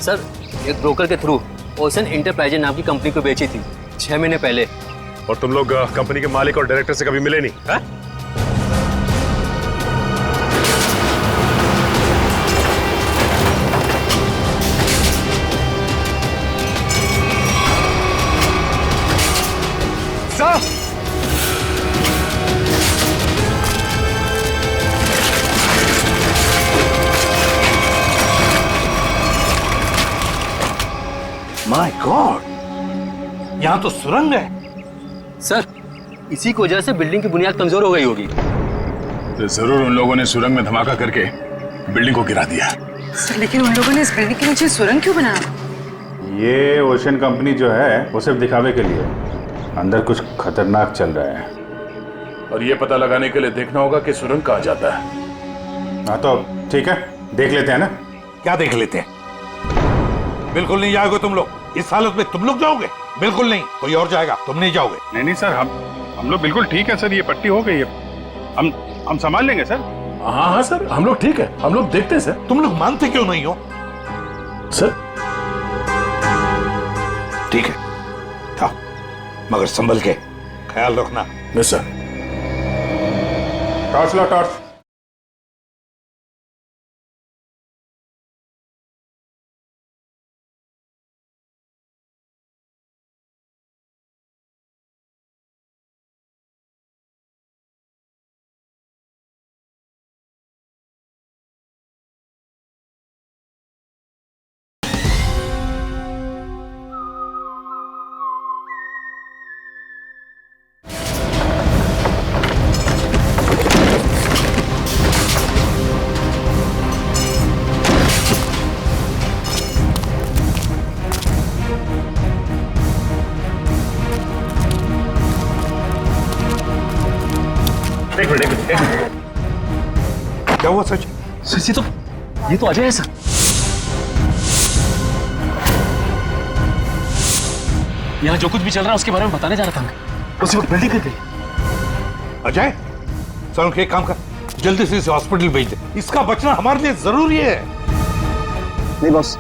सर एक ब्रोकर के थ्रू ओशन इंटरप्राइजेज नाम की कंपनी को बेची थी 6 महीने पहले। और तुम लोग कंपनी के मालिक और डायरेक्टर से कभी मिले नहीं? हाँ? माय गॉड, यहाँ तो सुरंग है। सर इसी की वजह से बिल्डिंग की बुनियाद कमजोर हो गई होगी। तो जरूर उन लोगों ने सुरंग में धमाका करके बिल्डिंग को गिरा दिया। सर लेकिन उन लोगों ने इस बिल्डिंग के नीचे सुरंग क्यों बनाया? ये ओशन कंपनी जो है वो सिर्फ दिखावे के लिए, अंदर कुछ खतरनाक चल रहा है। और ये पता लगाने के लिए देखना होगा कि सुरंग कहाँ जाता है। हाँ तो ठीक है, देख लेते हैं ना। क्या देख लेते हैं? बिल्कुल नहीं जाओगे तुम लोग। इस हालत में तुम लोग जाओगे? बिल्कुल नहीं, कोई और जाएगा, तुम नहीं जाओगे। नहीं सर, हम लोग बिल्कुल ठीक है सर, ये पट्टी हो गई है, हम संभाल लेंगे सर। हाँ सर, हम लोग ठीक है, हम लोग देखते हैं सर। तुम लोग मानते क्यों नहीं हो? सर ठीक है था, मगर संभल के ख्याल रखना। Yes sir. टॉर्च लो, टॉर्च। क्या हुआ सच? सर ये तो अजय है सर। यहाँ जो कुछ भी चल रहा है उसके बारे में बताने जा रहा था मैं। उसी वक्त बिल्डिंग गिर गई। अजय, चलो एक काम कर, जल्दी से इसे हॉस्पिटल भेज दे। इसका बचना हमारे लिए जरूरी है। नहीं बॉस,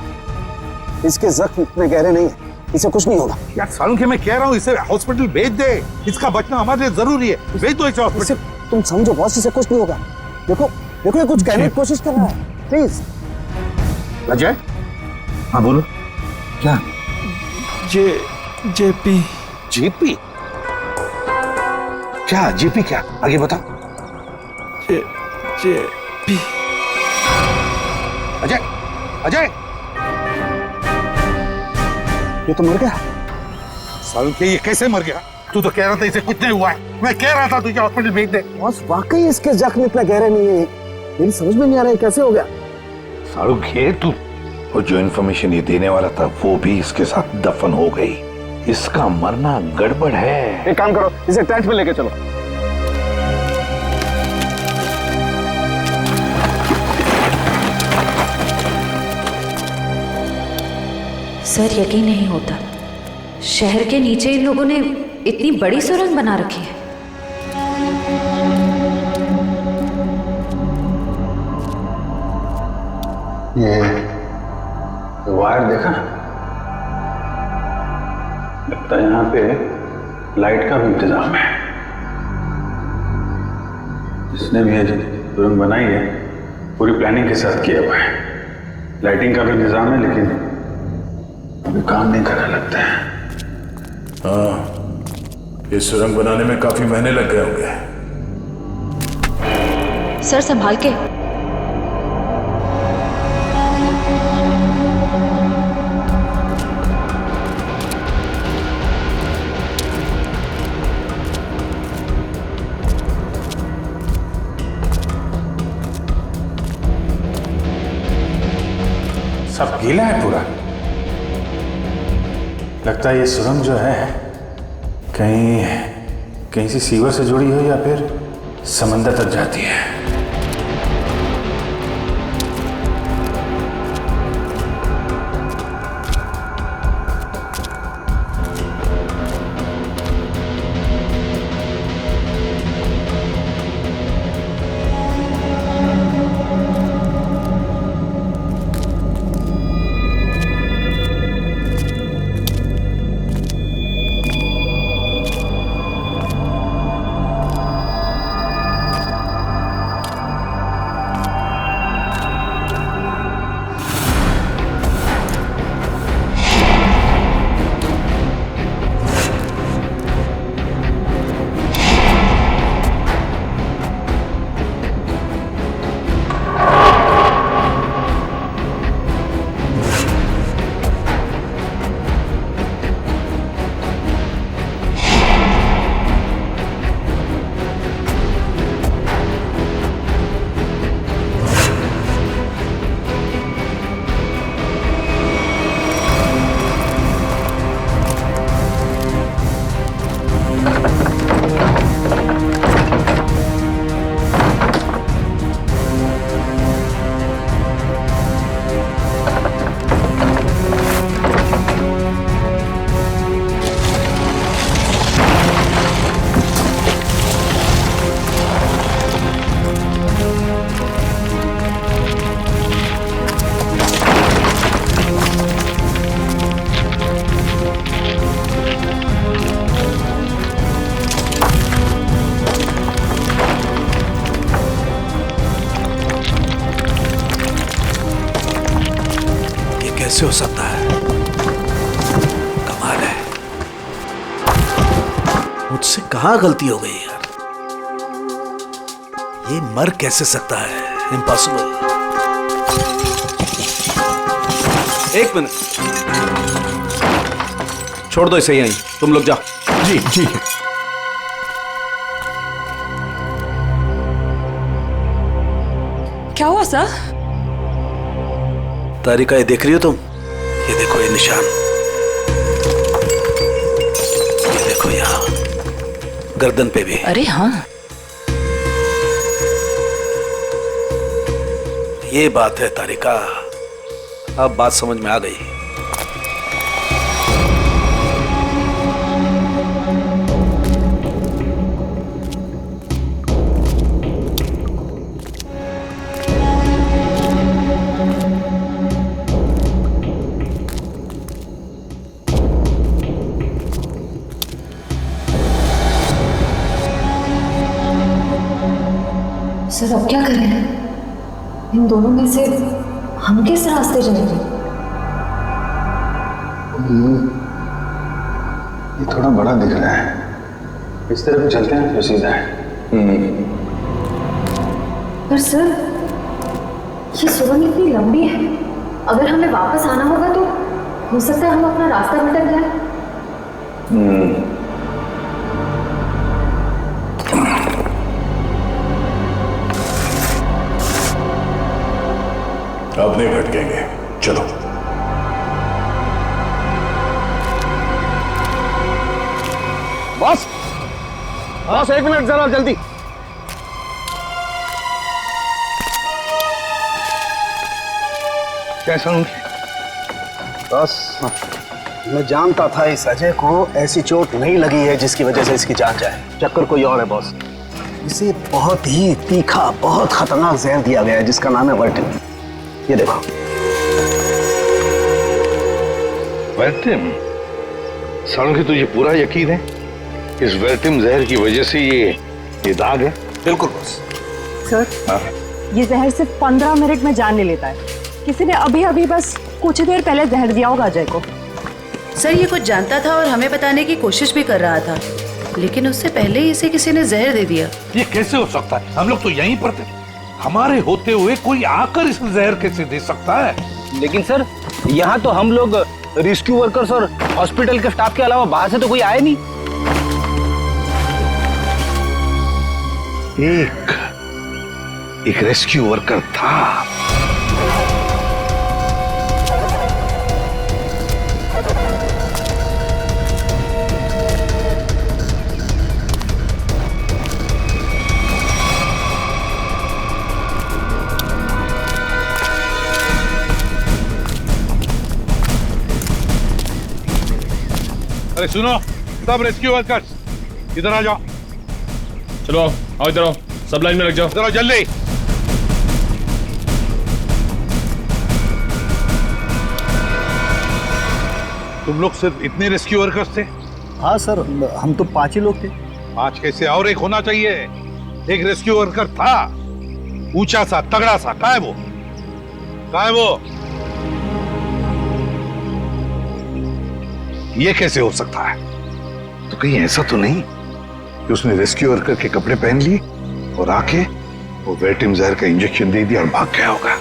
इसके जख्म इतने गहरे नहीं है, इसे कुछ नहीं होगा। यार सालुंखे, मैं कह रहा हूँ इसे हॉस्पिटल भेज दे। इसका बचना हमारे लिए जरूरी है, भेज दो इसे हॉस्पिटल। तुम समझो बॉस, इसे कुछ नहीं होगा। देखो देखो, ये कुछ कहने की कोशिश कर रहा है, प्लीज। अजय, हाँ बोलो। क्या? जेपी क्या? जेपी क्या? आगे बताओ। जेपी। अजय ये तो मर गया। सालुंखे, ये कैसे मर गया? तू तो कह रहा था इसे कुछ नहीं हुआ है। मैं कह रहा था तुझे हॉस्पिटल भेज दे। बॉस वाकई इसके जख्म इतना गहरे नहीं है, मेरी समझ में नहीं आ रहा है कैसे हो गया। सालुंखे, तू और जो इन्फॉर्मेशन ये देने वाला था वो भी इसके साथ दफन हो गई। इसका मरना गड़बड़ है। एक काम करो, इसे टेंट में लेके चलो। सर यकीन नहीं होता, शहर के नीचे इन लोगों ने इतनी बड़ी सुरंग बना रखी है। ये वायर देखा, लगता है यहाँ पे लाइट का भी इंतजाम है। जिसने भी ये सुरंग बनाई है पूरी प्लानिंग के साथ किया हुआ है। लाइटिंग का भी इंतजाम है, लेकिन अभी काम नहीं कर रहा लगता है। हाँ, ये सुरंग बनाने में काफी महीने लग गए होंगे। सर संभाल के। सब गीला है पूरा। लगता है ये सुरंग जो है कहीं सी सीवर से जुड़ी हो या फिर समंदर तक जाती है। कैसे हो सकता है? कमाल है, मुझसे कहाँ गलती हो गई यार। ये मर कैसे सकता है? इम्पॉसिबल। एक मिनट, छोड़ दो इसे यहीं, तुम लोग जाओ। जी ठीक है। क्या हुआ सर? तारिका, ये देख रही हो तुम? ये देखो ये निशान, ये देखो यहाँ गर्दन पे भी। अरे हाँ, ये बात है तारिका, अब बात समझ में आ गई। सर अब क्या करें? इन दोनों में से हम किस रास्ते जाएंगे? ये थोड़ा बड़ा दिख रहा है, इस तरफ चलते हैं तो सीधा है। पर सर ये सुरंग इतनी लंबी है, अगर हमें वापस आना होगा तो हो सकता है हम अपना रास्ता भटक जाए। अब नहीं भटकेंगे, चलो। बॉस, बॉस एक मिनट जरा जल्दी। कैसा हूँ? बस मैं जानता था इस अजय को ऐसी चोट नहीं लगी है जिसकी वजह से इसकी जान जाए। चक्कर कोई और है बॉस। इसे बहुत ही तीखा, बहुत खतरनाक जहर दिया गया है जिसका नाम है वर्टिन। ये देखो। वर्टिम? सालुंखी, तुझे पूरा यकीन है इस वर्टिम जहर की वजह से ये दाग है? बिल्कुल बॉस। सर ये जहर सिर्फ 15 मिनट में जान ले लेता है। किसी ने अभी अभी बस कुछ देर पहले जहर दिया होगा अजय को। सर ये कुछ जानता था और हमें बताने की कोशिश भी कर रहा था, लेकिन उससे पहले ही इसे किसी ने जहर दे दिया। ये कैसे हो सकता है? हम लोग तो यहीं पर थे, हमारे होते हुए कोई आकर इस जहर कैसे दे सकता है? लेकिन सर यहाँ तो हम लोग रेस्क्यू वर्कर्स और हॉस्पिटल के स्टाफ के अलावा बाहर से तो कोई आया नहीं। एक रेस्क्यू वर्कर था। अरे सुनो सब रेस्क्यू वर्कर्स, इधर आ जाओ। चलो आओ, इधर आओ, सब लाइन में लग जाओ। इधर आओ जल्दी। तुम लोग सिर्फ इतने रेस्क्यू वर्कर्स थे? हाँ सर, हम तो 5 ही लोग थे। 5 कैसे? और एक होना चाहिए। एक रेस्क्यू वर्कर था, ऊंचा सा, तगड़ा सा। कहाँ है वो? कहाँ है वो? ये कैसे हो सकता है? तो कहीं ऐसा तो नहीं कि उसने रेस्क्यू वर्कर के कपड़े पहन लिए और आके वो वर्टिम जहर का इंजेक्शन दे दिया और भाग गया होगा?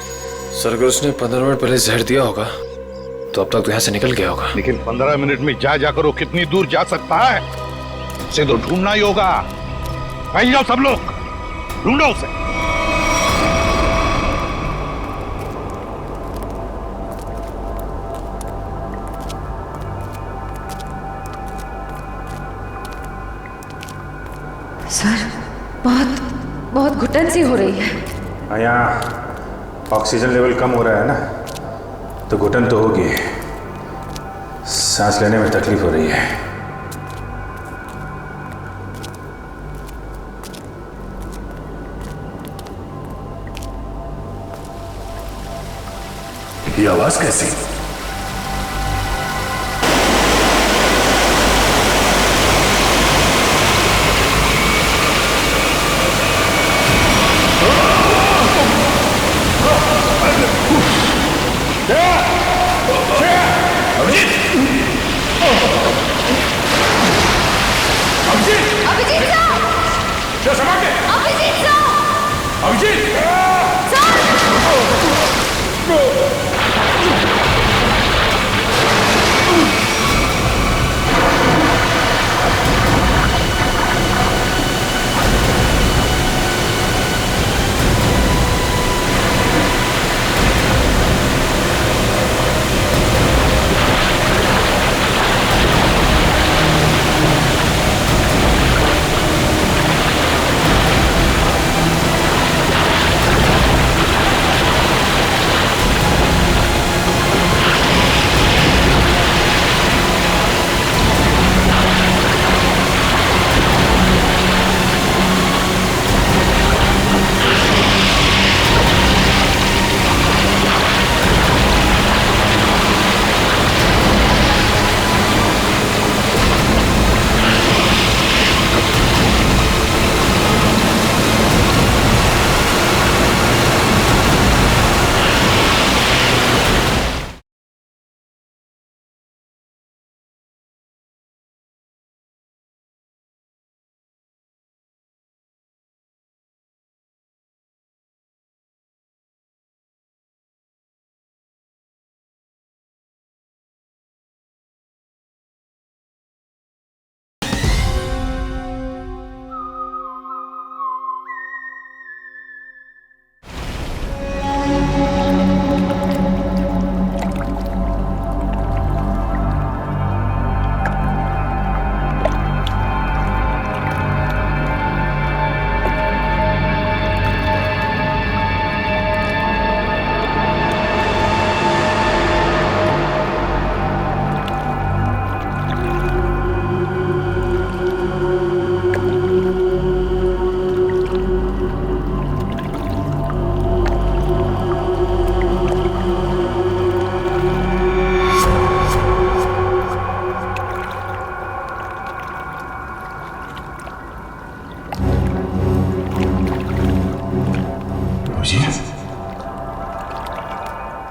सर अगर उसने 15 मिनट पहले जहर दिया होगा तो अब तक तो यहाँ से निकल गया होगा। लेकिन 15 मिनट में जाकर वो कितनी दूर जा सकता है? उसे तो ढूंढना ही होगा। कहीं जाओ सब लोग, ढूंढो उसे। सर बहुत बहुत घुटन सी हो रही है। यहाँ ऑक्सीजन लेवल कम हो रहा है ना, तो घुटन तो होगी, सांस लेने में तकलीफ हो रही है। ये आवाज कैसी?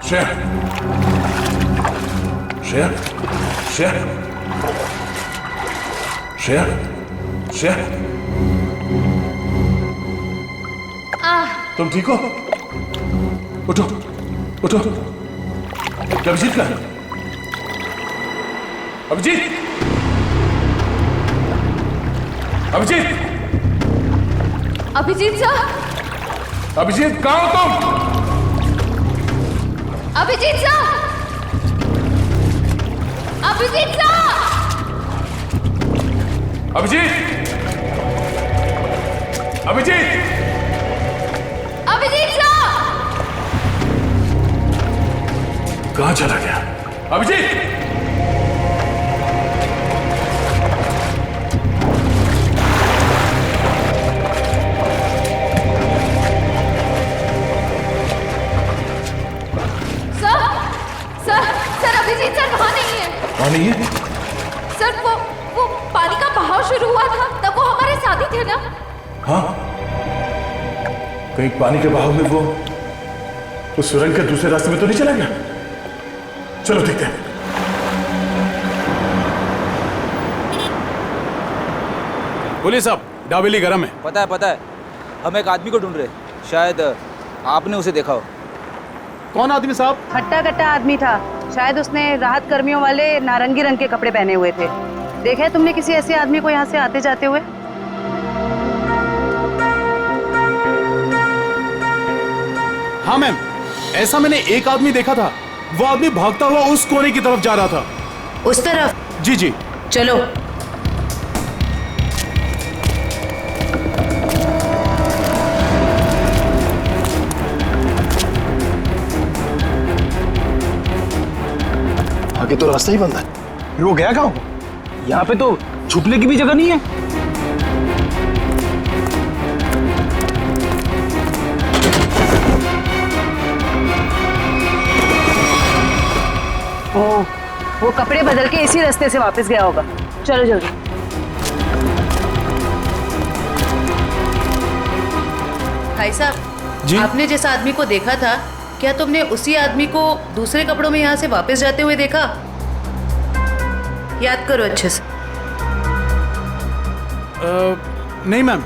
श्रेया, श्रेया, श्रेया, श्रेया, श्रेया, तुम ठीक हो? उठो, उठो। अभिजीत का? अभिजीत, अभिजीत, अभिजीत साहब, अभिजीत कहाँ हो तुम? अभिजीत साहब, अभिजीत साहब, अभिजीत, अभिजीत, अभिजीत साहब, कहाँ चला गया? अभिजीत, अभिजीत सर वहाँ नहीं है। वहाँ नहीं है? सर वो पानी का बहाव शुरू हुआ था तब वो हमारे साथ ही थे ना। हाँ, कहीं पानी के बहाव में वो उस सुरंग के दूसरे रास्ते में तो नहीं चला गया? चलो देखते हैं। बोलिए साहब, डाबेली गरम है। पता है हम एक आदमी को ढूंढ रहे, शायद आपने उसे देखा हो। कौन आदमी साहब? हट्टा कट्टा आदमी था, शायद उसने राहत कर्मियों वाले नारंगी रंग के कपड़े पहने हुए थे। देखा है तुमने किसी ऐसे आदमी को यहाँ से आते जाते हुए? हाँ मैम, ऐसा मैंने एक आदमी देखा था। वो आदमी भागता हुआ उस कोने की तरफ जा रहा था। उस तरफ? जी जी। चलो। आगे तो रास्ता ही बंद है। फिर वो गया कहाँ? यहाँ पे तो छुपने की भी जगह नहीं है। वो कपड़े बदल के इसी रास्ते से वापस गया होगा। चलो जल्दी। भाई साहब जी? आपने जिस आदमी को देखा था, क्या तुमने उसी आदमी को दूसरे कपड़ों में यहाँ से वापस जाते हुए देखा? याद करो अच्छे से। नहीं मैम,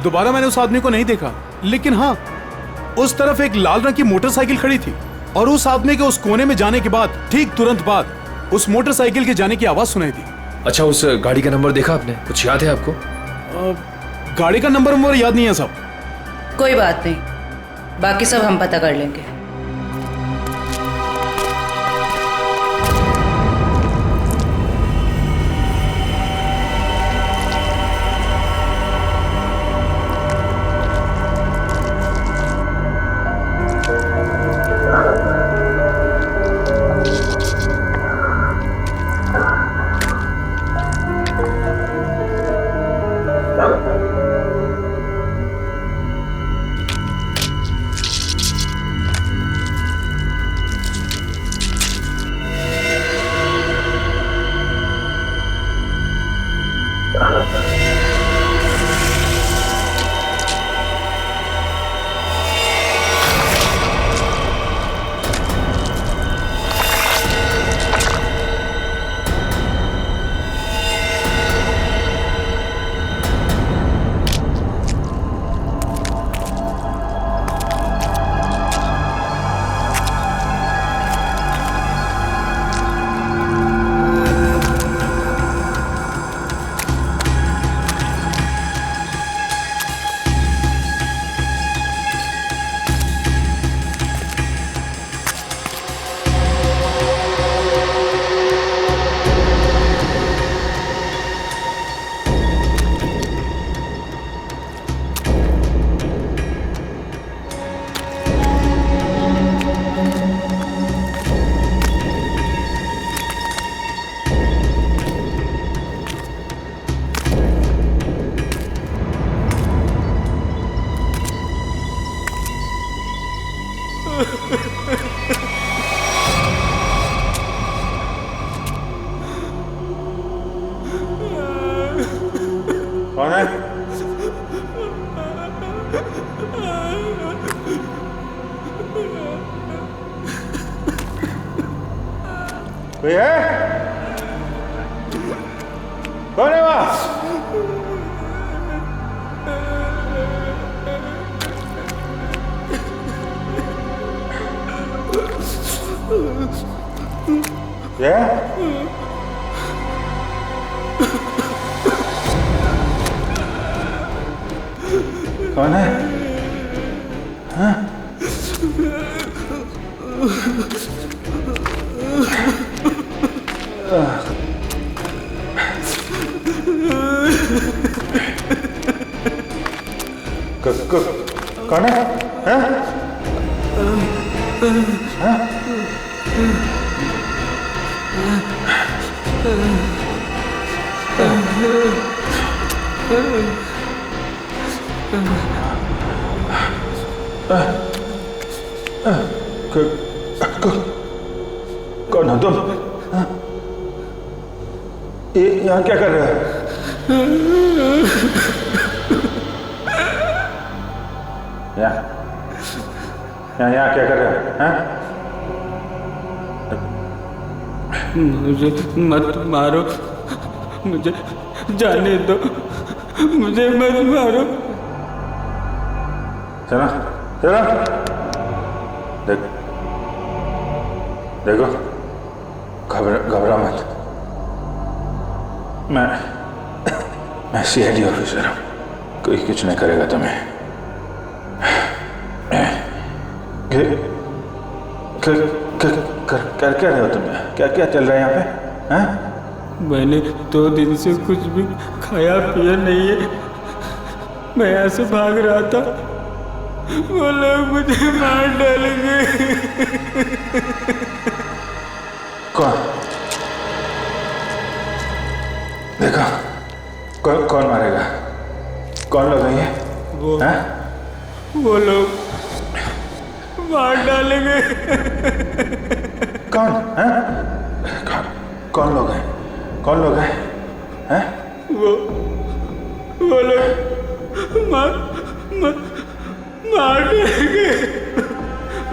दोबारा मैंने उस आदमी को नहीं देखा, लेकिन हाँ उस तरफ एक लाल रंग की मोटरसाइकिल खड़ी थी और उस आदमी के उस कोने में जाने के बाद ठीक तुरंत बाद उस मोटरसाइकिल के जाने की आवाज सुनाई दी। अच्छा, उस गाड़ी का नंबर देखा आपने? कुछ याद है आपको? गाड़ी का नंबर याद नहीं है साहब। कोई बात नहीं, बाकी सब हम पता कर लेंगे। कौन है? कोई है? कौन है वहां? क्या? कौन है? हाँ? कौन है? हाँ? हाँ? कौन हो तुम? ये यहाँ क्या कर रहे हो? यहाँ क्या कर रहे हो? हाँ? मुझे मत मारो, मुझे जाने दो, मुझे मत मारो। चलो चलो, देखो घबरा मत। मैं सीआईडी ऑफिसर हूँ, कोई कुछ नहीं करेगा तुम्हें। कर क्या रहे हो तुम? क्या क्या चल रहा है यहाँ पे? हाँ? मैंने 2 दिन से कुछ भी खाया पिया नहीं है। मैं यहाँ से भाग रहा था, वो लोग मुझे मार डालेंगे। कौन? देखो कौन मारेगा? कौन लोग हैं ये? वो लोग मार डालेंगे। कौन? हाँ? कौन लोग हैं? कौन लोग हैं? हैं? वो लोग मार देंगे।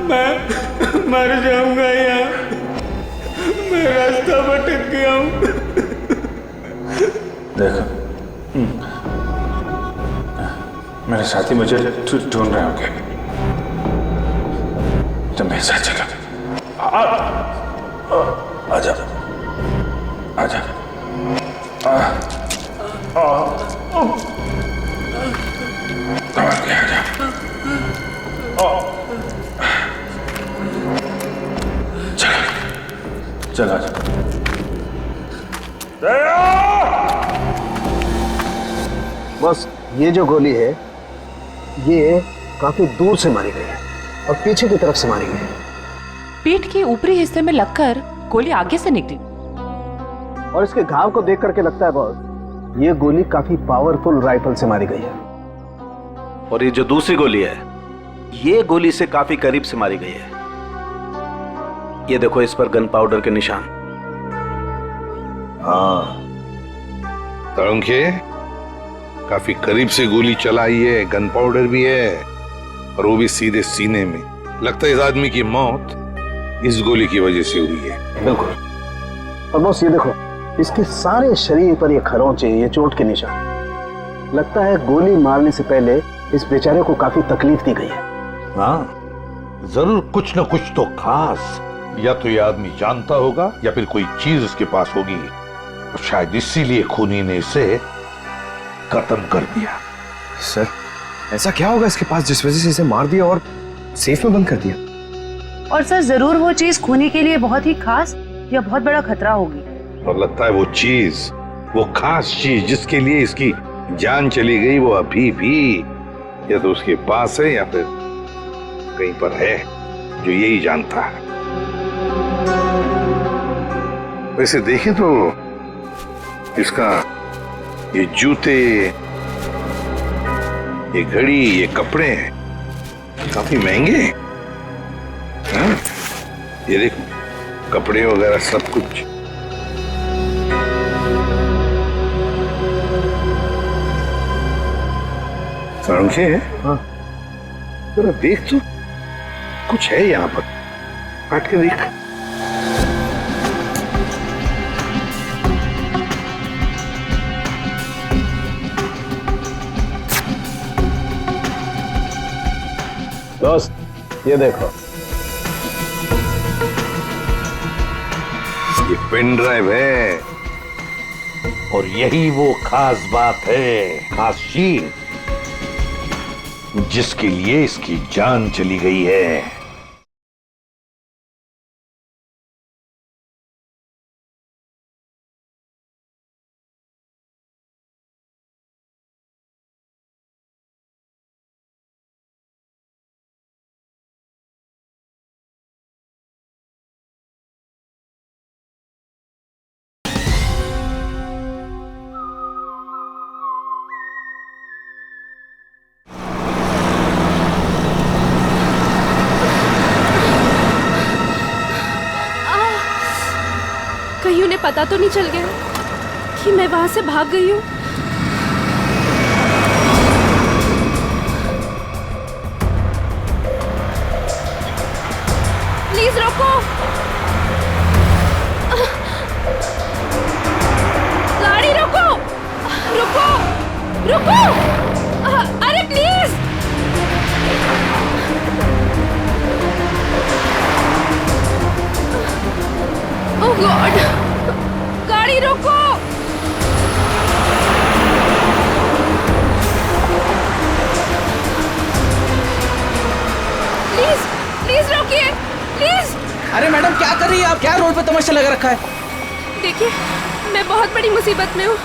मैं मर जाऊंगा यहाँ, मैं रास्ता भटक गया हूँ। देखो मेरे साथी मुझे ढूंढ रहे होंगे। मेरे साथ चलो। आजा आजा। चल आजा। बस ये जो गोली है ये काफी दूर से मारी गई है और पीछे की तरफ से मारी गई है। पीठ के ऊपरी हिस्से में लगकर गोली आगे से निकली। और इसके घाव को देख करके लगता है बॉस ये गोली काफी पावरफुल राइफल से मारी गई है। और ये जो दूसरी गोली है ये गोली से काफी करीब से मारी गई है। ये देखो इस पर गन पाउडर के निशान। हाँ तड़ुंखे, काफी करीब से गोली चलाई है, गन पाउडर भी है और वो भी सीधे सीने में। लगता है इस आदमी की मौत इस गोली की वजह से हुई है। बिल्कुल। और बॉस ये देखो इसके सारे शरीर पर ये खरोंचे, ये चोट के निशान। लगता है गोली मारने से पहले इस बेचारे को काफी तकलीफ दी गई है। हाँ जरूर कुछ न कुछ तो खास या तो ये आदमी जानता होगा या फिर कोई चीज उसके पास होगी और शायद इसीलिए खूनी ने इसे खत्म कर दिया। सर ऐसा क्या होगा इसके पास जिस वजह से इसे मार दिया और सेफ में बंद कर दिया? और सर जरूर वो चीज खूनी के लिए बहुत ही खास या बहुत बड़ा खतरा होगी। और लगता है वो चीज, वो खास चीज जिसके लिए इसकी जान चली गई वो अभी भी या तो उसके पास है या फिर कहीं पर है जो यही जानता है। वैसे देखें तो इसका ये जूते, ये घड़ी, ये कपड़े काफी महंगे हैं। ये देखो कपड़े वगैरह सब कुछ। सारंगे हाँ जरा देख तो कुछ है यहाँ पर, काट के देख। दोस्त ये देखो ये पेन ड्राइव है और यही वो खास बात है, खास चीज जिसके लिए इसकी जान चली गई है। कहीं उन्हें पता तो नहीं चल गया कि मैं वहां से भाग गई हूँ? प्लीज रोको, गाड़ी रोको, रुको, रुको, अरे प्लीज। ओह गॉड, गाड़ी रोको। प्लीज प्लीज रोकिए, प्लीज। अरे मैडम क्या कर रही है आप? क्या रोड पे तमाशा लगा रखा है? देखिए मैं बहुत बड़ी मुसीबत में हूँ,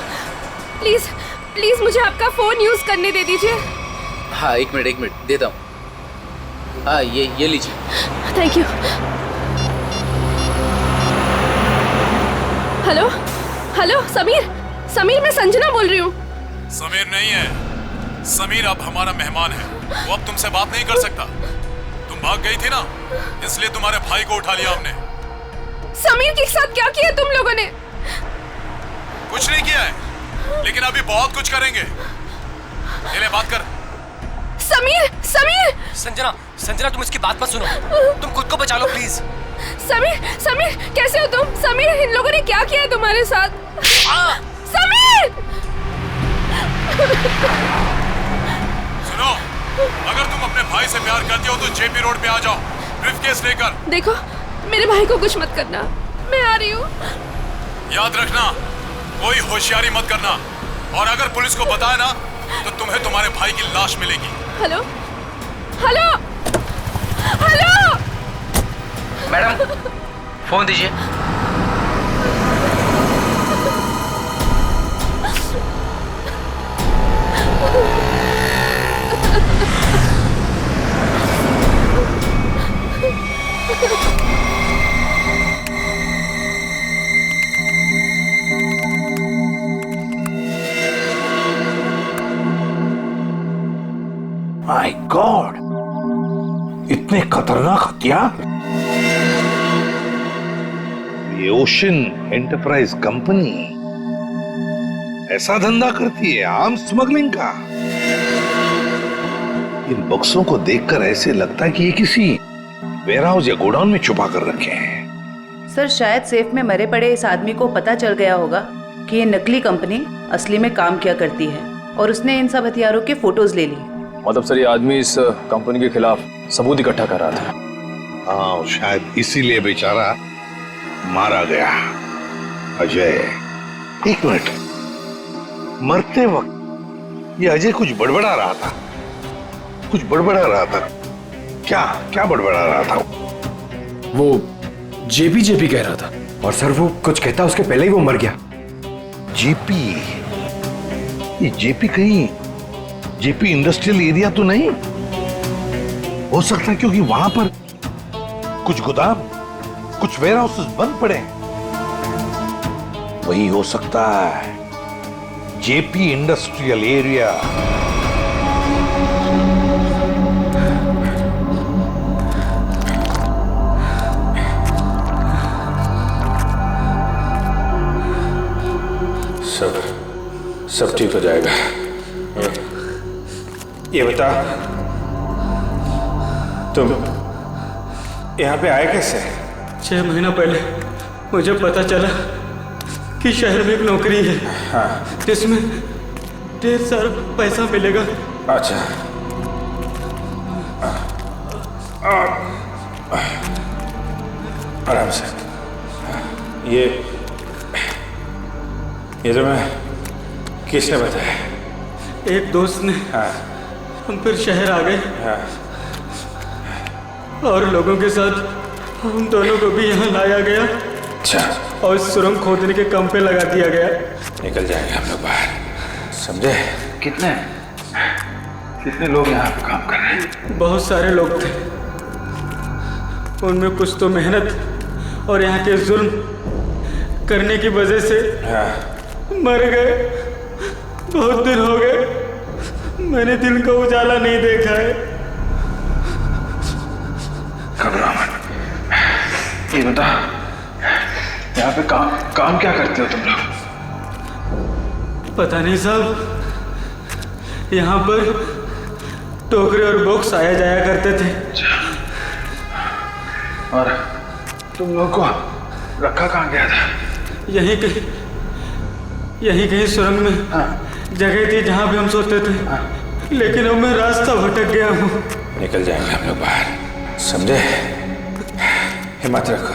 प्लीज प्लीज मुझे आपका फोन यूज करने दे दीजिए। हाँ एक मिनट देता हूँ। हाँ ये लीजिए। Thank you. Hello hello Sameer, Sameer मैं संजना बोल रही हूँ। समीर नहीं है, समीर अब हमारा मेहमान है, वो अब तुमसे बात नहीं कर सकता। तुम भाग गई थी ना, इसलिए तुम्हारे भाई को उठा लिया हमने। समीर के साथ क्या किया तुम लोगों ने? कुछ नहीं किया है, लेकिन अभी बहुत कुछ करेंगे। ले बात कर। समीर समीर। संजना तुम इसकी बात मत सुनो, तुम खुद को बचा लो प्लीज। समीर कैसे हो तुम? समीर इन लोगों ने क्या किया है तुम्हारे साथ? समीर सुनो, अगर तुम अपने भाई से प्यार करते हो तो जेपी रोड पे आ जाओ, ब्रीफकेस लेकर। देखो मेरे भाई को कुछ मत करना, मैं आ रही हूँ। याद रखना, कोई होशियारी मत करना, और अगर पुलिस को बताया ना तो तुम्हें तुम्हारे भाई की लाश मिलेगी। Hello hello hello madam phone दीजिए। माय गॉड, इतने खतरनाक हथियार। ये ओशन एंटरप्राइज कंपनी ऐसा धंधा करती है, आर्म्स स्मगलिंग का। इन बक्सों को देखकर ऐसे लगता है कि ये किसी वेयरहाउस या गोडाउन में छुपा कर रखे हैं। सर शायद सेफ में मरे पड़े इस आदमी को पता चल गया होगा कि ये नकली कंपनी असली में काम किया करती है, और उसने इन सब हथियारों के फोटोज ले ली। मतलब सर ये आदमी इस कंपनी के खिलाफ सबूत इकट्ठा कर रहा था। हाँ, शायद इसीलिए बेचारा मारा गया। अजय, एक मिनट, मरते वक्त ये अजय कुछ बड़बड़ा रहा था, कुछ बड़बड़ा रहा था। क्या क्या बड़बड़ा रहा था? वो जेपी कह रहा था। और सर वो कुछ कहता उसके पहले ही वो मर गया। जेपी? ये जेपी कहीं जेपी इंडस्ट्रियल एरिया तो नहीं हो सकता, क्योंकि वहां पर कुछ गोदाम, कुछ वेयरहाउसेस बंद पड़े हैं। वही हो सकता है, जेपी इंडस्ट्रियल एरिया। सब ठीक हो जाएगा। ये बता, तुम यहाँ पे आए कैसे? 6 महीना पहले मुझे पता चला कि शहर में एक नौकरी है, हाँ, जिसमें ढेर सारा पैसा मिलेगा। अच्छा, आराम से। ये जो मैं किसने बताया? एक दोस्त ने। हाँ। हम फिर शहर आ गए। हाँ। और लोगों के साथ हम दोनों को भी यहाँ लाया गया। अच्छा। और सुरंग खोदने के काम पे लगा दिया गया। निकल जाएंगे हम लोग बाहर, समझे? कितने लोग यहाँ पे काम कर रहे हैं? बहुत सारे लोग थे, उनमें कुछ तो मेहनत और यहाँ के जुल्म करने की वजह से मर गए। बहुत दिन हो गए मैंने दिन का उजाला नहीं देखा है। घबरा मत। ये बता, यहाँ पे काम क्या करते हो तुम लोग? पता नहीं साहब, यहाँ पर टोकरे और बॉक्स आया जाया करते थे। और तुम लोग को रखा कहाँ गया था? यहीं कहीं सुरंग में जगह थी जहाँ पे हम सोते थे, लेकिन अब मैं रास्ता भटक गया हूँ। निकल जाएंगे हम लोग बाहर, समझे? हिम्मत रखो।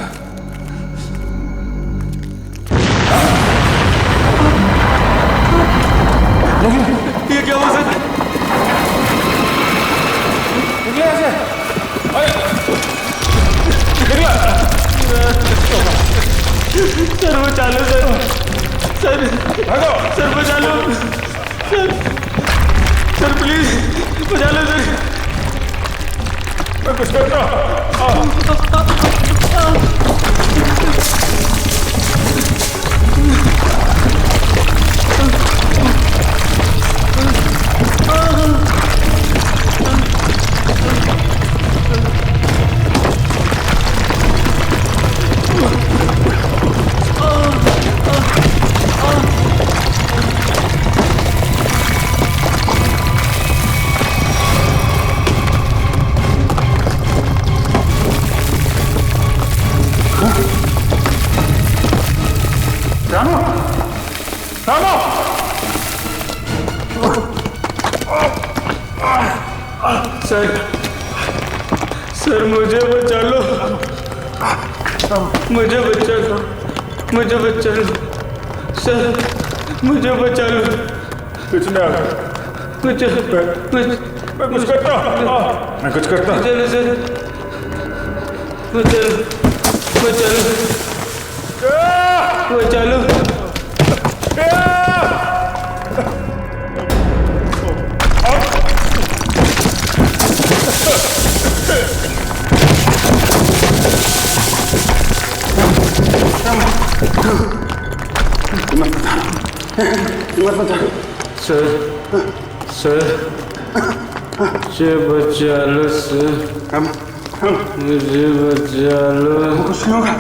ये क्या हुआ सर? सर वो चालू सर बचा लो सर प्लीज बचा लो सर। मैं कुछ करता सर मुझे बचा लो, मुझे बचा लो, मुझे बचा लो सर, मुझे बचा लो। कुछ ना, मुझे मैं कुछ करता, मैं कुछ करता। चलो सर, बचा लो, बचा लो, बचा लो। सर, सर, मुझे बचा लो सर, मुझे बचा लो। कुछ नहीं होगा।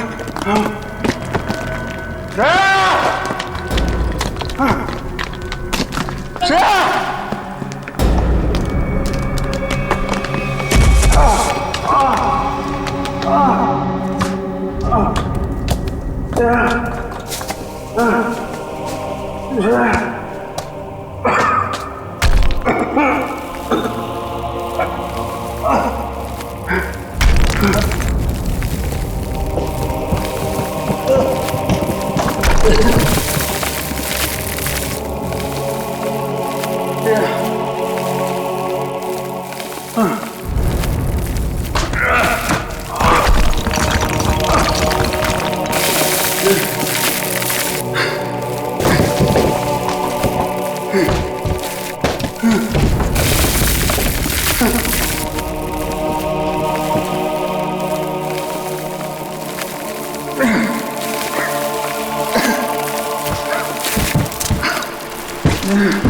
Yeah.